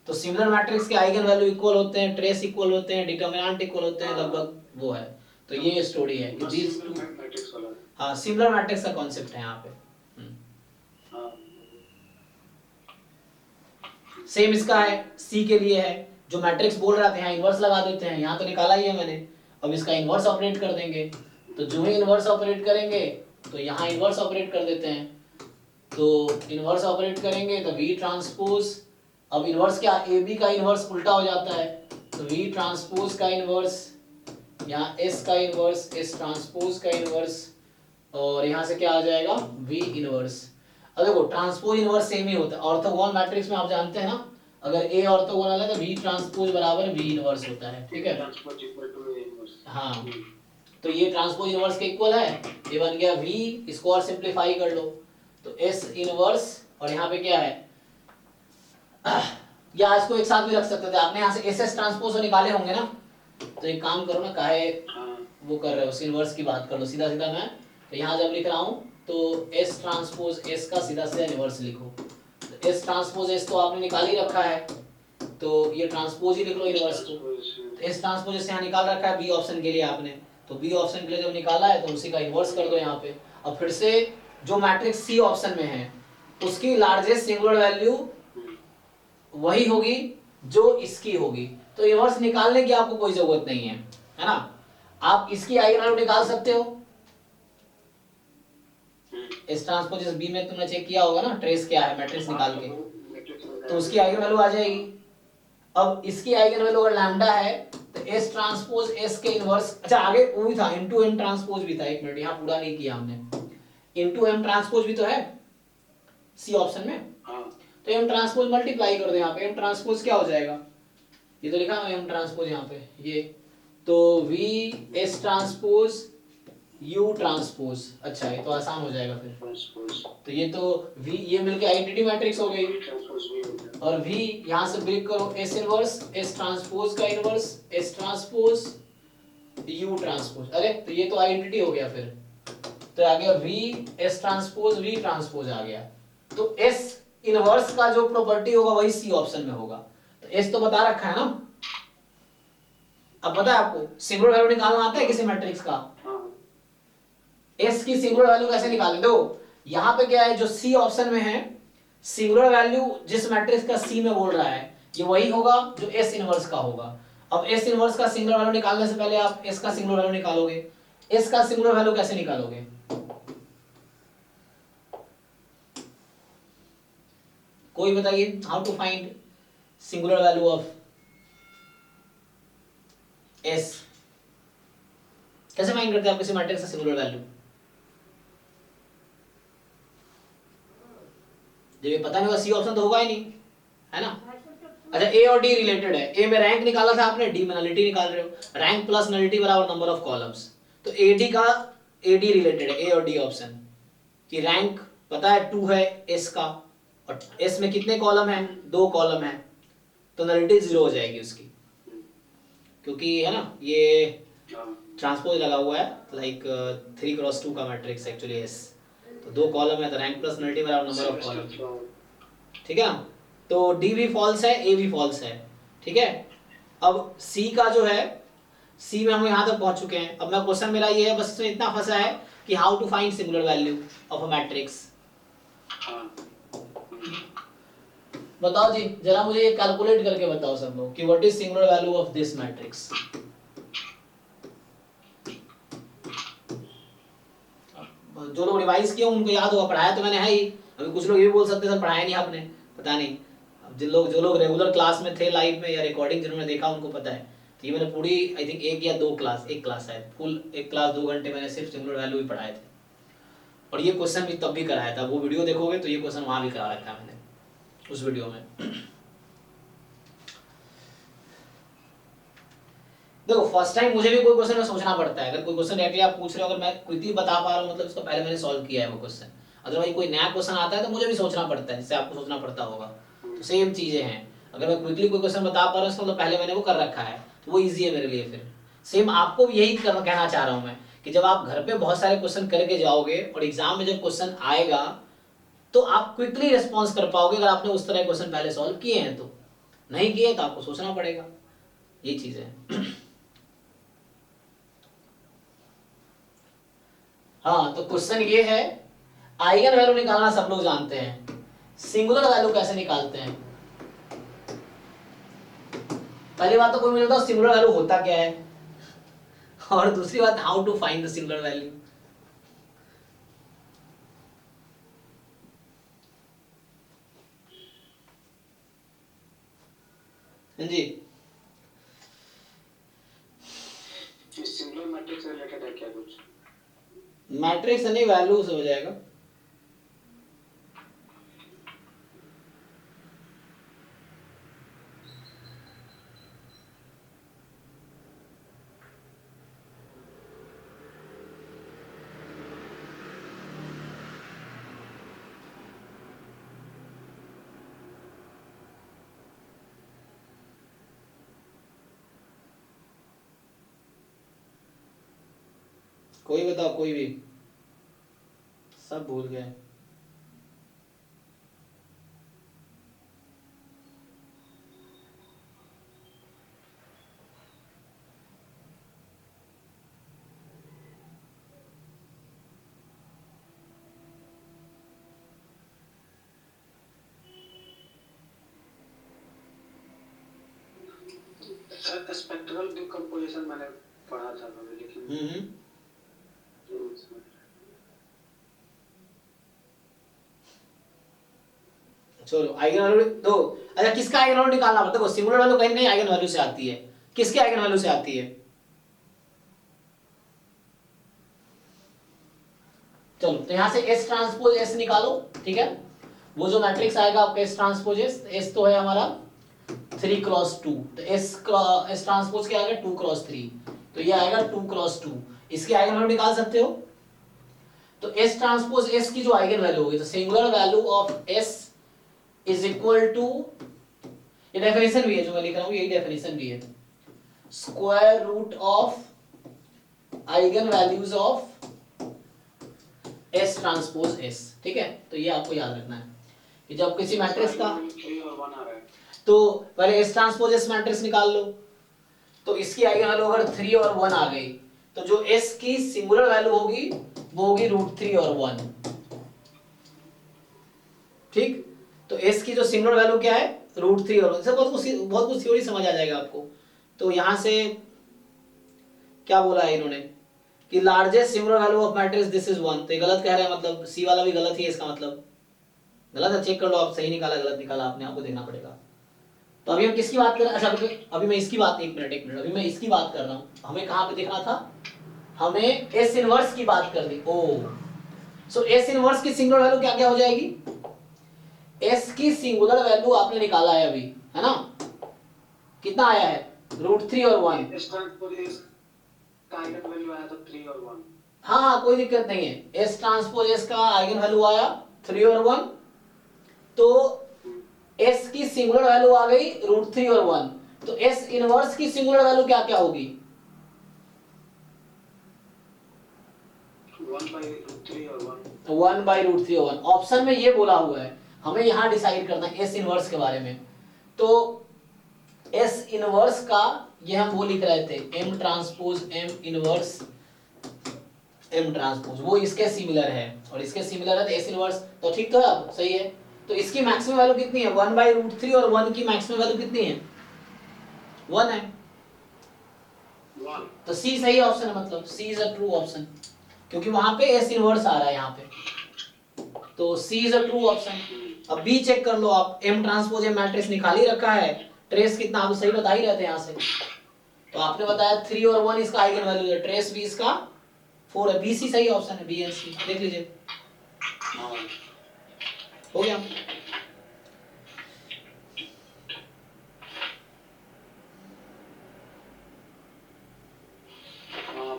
[SPEAKER 2] तो सिमिलर मैट्रिक्स के आइगन वैल्यू इक्वल होते हैं, ट्रेस इक्वल होते हैं, डिटरमिनेंट इक्वल होते हैं, लगभग वो है। तो ये स्टोरी है कि दिस टू,
[SPEAKER 1] मैट्रिक्स वाला है।
[SPEAKER 2] हाँ सिमिलर मैट्रिक्स का कॉन्सेप्ट है यहाँ पे।
[SPEAKER 1] हाँ,
[SPEAKER 2] सेम इसका है, सी के लिए है, जो मैट्रिक्स बोल रहा था यहाँ इन्वर्स लगा देते हैं, यहाँ तो निकाला ही है मैंने, अब इसका इन्वर्स ऑपरेट कर देंगे। तो जो ही इन्वर्स ऑपरेट करेंगे, तो यहाँ इन्वर्स ऑपरेट कर देते हैं, तो इन्वर्स ऑपरेट करेंगे तो v ट्रांसपोज, अब इन्वर्स क्या, ए बी का इन्वर्स उल्टा हो जाता है, तो v ट्रांसपोज का इन्वर्स, यहाँ s का इन्वर्स, s ट्रांसपोज का इन्वर्स, और यहाँ से क्या आ जाएगा v इन्वर्स। अब देखो ट्रांसपोज इन्वर्स सेम ही होता है, ऑर्थोगोनल मैट्रिक्स में आप जानते हैं ना, अगर a ऑर्थोगोनल है तो v ट्रांसपोज बराबर v इन्वर्स होता है, ठीक है।
[SPEAKER 1] Transpose equal to A inverse.
[SPEAKER 2] हाँ, तो ये ट्रांसपोज इन्वर्स के इक्वल है, ये बन गया v, इसको और सिंपलीफाई कर लो, तो s इन्वर्स, और यहाँ पे क्या है, या इसको एक साथ भी रख सकते थे आपने, यहाँ से ss ट्रांसपोज निकाले होंगे ना, तो एक काम करो ना, काहे वो कर रहे हो, इन्वर्स की बात कर लो सीधा सीधा। मैं तो यहाँ जब लिख रहा हूँ तो s ट्रांसपोज s का सीधा सीधा इन्वर्स लिखो, तो s ट्रांसपोज s तो आपने निकाल ही रखा है, तो ये ट्रांसपोज ही लिख लो इन्वर्स को, तो s ट्रांसपोज s यहाँ निकाल रखा है b ऑप्शन के लिए आपने, तो b ऑप्शन के लिए जब निकाला है तो उसी का इन्वर्स कर दो यहाँ पे। अब फिर से जो मैट्रिक्स c ऑप्शन में है, उसकी लार्जेस्ट सिंगुलर वैल्यू वही होगी जो इसकी होगी, तो इन्वर्स निकालने की आपको कोई जरूरत नहीं है ना। आप इसकी आइगन वैल्यू निकाल सकते हो, इस ट्रांसपोज बी में तुमने चेक किया होगा ना, ट्रेस क्या है मैट्रिक्स निकाल के, तो उसकी आइगन वैल्यू आ जाएगी। अब इसकी आइगन वैल्यू अगर लैम्डा है, तो s ट्रांसपोज s के इनवर्स, अच्छा आगे वो भी था, इनटू m ट्रांसपोज भी था, एक मिनट यहाँ पूरा नहीं किया हमने, इनटू m ट्रांसपोज भी तो है सी ऑप्शन में, तो m ट्रांसपोज मल्टीप्लाई कर दो यहाँ पे, m ट्रांसपोज क्या हो जाएगा, ये तो लिखा है m ट्रांसपोज यहाँ पे, ये तो v s transpose u transpose, अच्छा ये तो आसान हो जाएगा फिर, तो ये तो v ये मिलके आइडेंटिटी मैट्रिक्स हो गई, और v यहाँ से ब्रेक करो, s इनवर्स s ट्रांसपोज का inverse s transpose u transpose, अरे तो ये तो आइडेंटिटी हो गया फिर, तो आ गया v s transpose v transpose आ गया। तो s इनवर्स का जो प्रॉपर्टी होगा वही सी ऑप्शन में होगा। तो एस तो बता रखा है ना। अब पता है आपको सिंगुलर वैल्यू निकालना आता है किसी मैट्रिक्स का? एस की सिंगुलर वैल्यू कैसे निकालें? दो यहाँ पे क्या है, जो सी ऑप्शन में है सिंगुलर वैल्यू जिस मैट्रिक्स का सी में बोल रहा है ये वही होगा जो एस इनवर्स का होगा। अब एस इनवर्स का सिंगुलर वैल्यू निकालने से पहले आप एस का सिंगुलर वैल्यू निकालोगे। एस का सिंगुलर वैल्यू कैसे निकालोगे? कोई बताइए, how to find singular value of S? कैसे फाइंड करते हैं आप किसी मैट्रिक्स का सिंगुलर वैल्यू? जब ये पता नहीं होगा सी ऑप्शन तो होगा ही नहीं, है ना। अच्छा ए और डी रिलेटेड है, ए में रैंक निकाला था आपने, डी में नलिटी निकाल रहे हो। रैंक प्लस नलिटी बराबर नंबर ऑफ कॉलम्स। तो एडी का एडी रिलेटेड है, ए और डी ऑप्शन कि रैंक पता है 2 है एस का, और एस में कितने कॉलम है? 2 कॉलम है, तो नलिटी 0 हो जाएगी उसकी, क्योंकि है ना ये ट्रांसपोज लगा हुआ है, लाइक 3x2 का मैट्रिक्स एक्चुअली एस। तो 2 कॉलम है तो रैंक प्लस नलिटी बराबर नंबर ऑफ कॉलम, ठीक है ना। तो डी भी फॉल्स है, ए भी फॉल्स है, ठीक है। अब सी का जो है, सी में हम यहाँ तक पहुंच चुके हैं। अब मैं क्वेश्चन मेरा ये है, बस इसमें इतना फंसा है कि how to find singular value of a matrix. बताओ जी जरा मुझे ये कैलकुलेट करके बताओ सब लोग कि what is singular value of this matrix. जो लोग रिवाइज किए उनको याद होगा, पढ़ाया तो मैंने है ही। अभी कुछ लोग ये भी बोल सकते हैं सर पढ़ाया नहीं आपने, पता नहीं। अब जो लोग रेगुलर क्लास में थे लाइव में या रिकॉर्डिंग जिन्होंने देखा उनको पता है। तो ये मैंने पूरी आई थिंक एक क्लास है फुल, एक क्लास 2 घंटे मैंने सिर्फ सिंगुलर वैल्यू ही पढ़ाए थे, और ये क्वेश्चन भी तब भी कराया था। वो वीडियो देखोगे तो ये क्वेश्चन वहां भी करा रखा है मैंने उस वीडियो में। देखो फर्स्ट टाइम मुझे भी कोई क्वेश्चन में सोचना पड़ता है। अगर कोई क्वेश्चन डायरेक्टली आप पूछ रहे हो, अगर मैं क्विकली बता पा रहा हूँ मतलब इसको पहले मैंने सॉल्व किया है वो क्वेश्चन। अदरवाइज कोई नया क्वेश्चन आता है तो मुझे भी सोचना पड़ता है, जिससे आपको सोचना पड़ता होगा। तो सेम चीजें हैं, अगर मैं क्विकली कोई क्वेश्चन बता पा रहा हूँ तो पहले मैंने वो कर रखा है, तो वो ईजी है मेरे लिए। फिर सेम आपको भी यही कहना चाह रहा हूँ मैं कि जब आप घर पे बहुत सारे क्वेश्चन करके जाओगे और एग्जाम में जब क्वेश्चन आएगा तो आप क्विकली रिस्पॉन्स कर पाओगे अगर आपने उस तरह क्वेश्चन पहले सॉल्व किए हैं। तो नहीं किए तो आपको सोचना पड़ेगा, ये चीज है। हाँ तो क्वेश्चन ये है, आइगन वैल्यू निकालना सब लोग जानते हैं, सिंगुलर वैल्यू कैसे निकालते हैं? पहली बात तो कोई मुझे बताओ सिंगुलर वैल्यू होता क्या है, और दूसरी बात how to find the singular value. जी
[SPEAKER 1] सिंगुलर मैट्रिक्स से रिलेटेड है क्या कुछ?
[SPEAKER 2] मैट्रिक्स नहीं, वैल्यू से हो जाएगा। कोई बताओ, कोई भी, सब भूल गए।
[SPEAKER 1] स्पेक्ट्रल डिकम्पोजिशन मैंने पढ़ा था लेकिन
[SPEAKER 2] चलो आइगन वैल्यू दो। अच्छा किसका आइगन वैल्यू निकालना पड़ता है? देखो सिंगुलर वैल्यू कहीं नहीं आइगन वैल्यू से आती है। किसके आइगन वैल्यू से आती है? चलो तो यहां से एस ट्रांसपोज एस निकालो, ठीक है। वो जो मैट्रिक्स आएगा आपका एस ट्रांसपोज एस तो है हमारा 3x2, तो एस ट्रांसपोज क्या आएगा 2x3, तो ये आएगा 2x2। इसके आइगन वैल्यू निकाल सकते हो। तो एस ट्रांसपोज एस की जो आइगन वैल्यू होगी, तो singular value of S is equal to, ये डेफिनेशन भी है जो मैं लिख रहा हूं, यही डेफिनेशन भी है, square root of eigen values of S transpose S, ठीक है। तो ये आपको याद रखना है कि जब किसी मैट्रिक्स का
[SPEAKER 1] 3 और 1 आ रहा है।
[SPEAKER 2] तो पहले एस ट्रांसपोज एस मैट्रिक्स निकाल लो। तो इसकी आइगन वैल्यू अगर 3 और 1 आ गई तो जो एस की सिंगुलर वैल्यू होगी वो होगी √3 और 1। ठीक, तो एस की जो सिंगुलर वैल्यू क्या है √3 और 1। इससे बहुत कुछ थ्योरी समझ आ जाएगा आपको। तो यहां से क्या बोला है इन्होंने कि largest singular value of matrix this is 1। तो ये गलत कह रहे हैं, मतलब सी वाला भी गलत ही है, इसका मतलब गलत है। चेक कर लो आप, सही निकाला गलत निकाला आपने, आपको देखना पड़ेगा। तो अभी हम किसकी बात कर रहे हैं? अच्छा अभी मैं इसकी बात, एक मिनट अभी मैं इसकी बात कर रहा हूँ। हमें कहाँ पे देखना था? हमें एस इनवर्स की बात कर दी। सो एस इनवर्स की सिंगुलर वैल्यू क्या क्या हो जाएगी? एस की सिंगुलर वैल्यू आपने निकाला है अभी, है ना? कितना आया है? √3 और 1।
[SPEAKER 1] एस ट्रांसपोज एस का आइगन वैल्यू आया था 3 और 1।
[SPEAKER 2] हाँ कोई दिक्कत नहीं है। एस ट्रांसपोज एस का आइगन वैल्यू आया 3 और 1। तो एस की सिंगुलर वैल्यू आ गई √3 और 1। तो एस इनवर्स की सिंगुलर वैल्यू क्या क्या होगी?
[SPEAKER 1] 1/√3 और 1।
[SPEAKER 2] 1/√3 और 1 ऑप्शन में ये बोला हुआ है। हमें यहां डिसाइड करना है एस इनवर्स के बारे में। तो एस इनवर्स का ये हम वो लिख रहे थे M transpose M inverse M transpose, वो इसके सिमिलर है और इसके सिमिलर है तो एस इनवर्स। तो ठीक तो है, सही है। तो इसकी मैक्सिमम वैल्यू कितनी है? 1/√3 और 1 की मैक्सिमम वैल्यू कितनी है? 1 है।
[SPEAKER 1] 1।
[SPEAKER 2] तो सी सही ऑप्शन है, मतलब सी इज अ ट्रू ऑप्शन, क्योंकि वहां पे एस इनवर्स आ रहा है यहाँ पे। तो सी इज अ ट्रू ऑप्शन। अब बी चेक कर लो आप, एम ट्रांसपोज एम मैट्रिक्स निकाल ही रखा है, ट्रेस कितना आप सही बता ही रहते हैं यहाँ से। तो आपने बताया 3 और 1 इसका आइगन वैल्यू है, ट्रेस भी इसका 4 है। बी सी सही ऑप्शन है, बी एंड सी देख लीजिए। हो गया।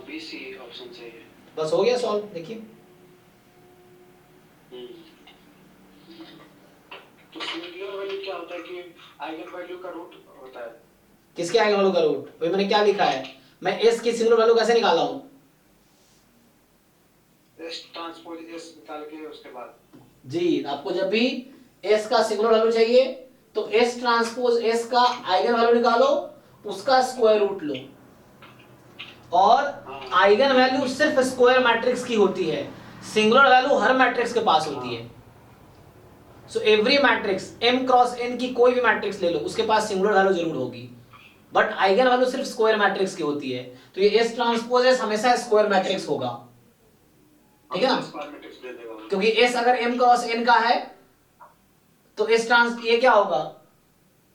[SPEAKER 1] बी सी ऑप्शन सही है।
[SPEAKER 2] बस हो गया सॉल्व। देखिए
[SPEAKER 1] तो सिंगुलर वैल्यू क्या होता है कि आइगन वैल्यू का रूट होता है।
[SPEAKER 2] किसके आइगन वैल्यू का रूट? भाई मैंने क्या लिखा है, मैं एस की सिंगुलर वैल्यू कैसे निकाला हूं?
[SPEAKER 1] एस ट्रांसपोज एस निकाल के उसके बाद
[SPEAKER 2] जी, आपको जब भी एस का सिंगुलर वैल्यू चाहिए तो एस ट्रांसपोज एस का आइगन वैल्यू निकालो, उसका स्क्वायर रूट लो। और आइगन वैल्यू सिर्फ स्क्वायर मैट्रिक्स की होती है, सिंगुलर वैल्यू हर मैट्रिक्स के पास होती है। So every matrix m cross n की कोई भी मैट्रिक्स ले लो, उसके पास सिंगुलर वैल्यू जरूर होगी, बट आइगन वैल्यू सिर्फ स्क्वायर मैट्रिक्स की होती है। तो ये एस ट्रांसपोज एस हमेशा स्क्वायर मैट्रिक्स होगा, ठीक है ना?
[SPEAKER 1] स्क्वायर मैट्रिक्स दे देगा।
[SPEAKER 2] क्योंकि एस अगर m क्रॉस n का है तो एस ट्रांस ये क्या होगा?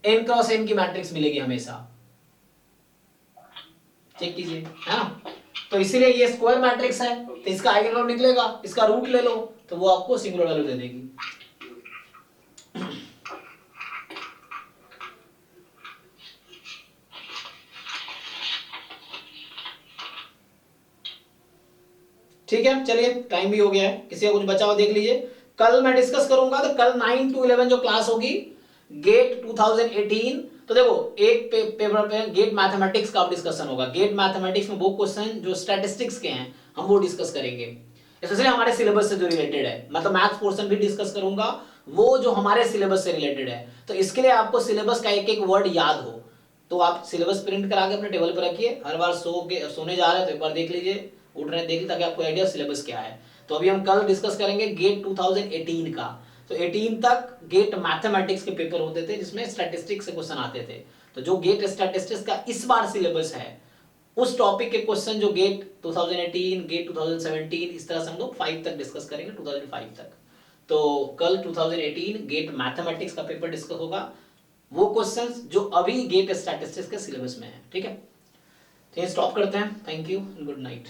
[SPEAKER 2] n क्रॉस n की मैट्रिक्स मिलेगी हमेशा। चेक कीजिए, है ना? तो इसीलिए ये स्क्वायर मैट्रिक्स है, तो इसका आइगन वैल्यू निकलेगा, इसका रूट ले लो तो वो आपको सिंगुलर वैल्यू दे देगी। ठीक है, चलिए टाइम भी हो गया है, किसी का कुछ बचा हुआ देख लीजिए। कल मैं डिस्कस करूंगा, तो कल 9 to 11 जो क्लास होगी गेट 2018, तो देखो एक पेपर पे गेट मैथमेटिक्स का डिस्कशन होगा। गेट मैथमेटिक्स में वो क्वेश्चन जो स्टैटिस्टिक्स के हैं हम वो डिस्कस करेंगे, स्पेशली हमारे सिलेबस से जो रिलेटेड है। मतलब मैथ्स पोर्शन भी डिस्कस करूंगा, वो जो हमारे सिलेबस से रिलेटेड है। तो इसके लिए आपको सिलेबस का एक एक वर्ड याद हो, तो आप सिलेबस प्रिंट करा के अपने टेबल पर रखिए। हर बार सोने जा रहे हैं तो एक बार देख लीजिए, उठ रहे देखिए, ताकि आपको आइडिया सिलेबस क्या है। तो अभी हम कल डिस्कस करेंगे गेट 2018 का। तो 18 तक गेट मैथमेटिक्स के पेपर होते थे जिसमें स्टैटिस्टिक्स से क्वेश्चन आते थे। तो जो गेट स्टैटिस्टिक्स का इस बार सिलेबस है, उस टॉपिक के क्वेश्चन जो गेट 2018, गेट 2017, इस तरह से हम लोग 5 तक डिस्कस करेंगे, 2005 तक। तो कल 2018 गेट मैथमेटिक्स का पेपर डिस्कस होगा, वो क्वेश्चंस जो अभी गेट स्टैटिस्टिक्स के सिलेबस में है। ठीक है, तो ये स्टॉप करते हैं। Thank you, good night.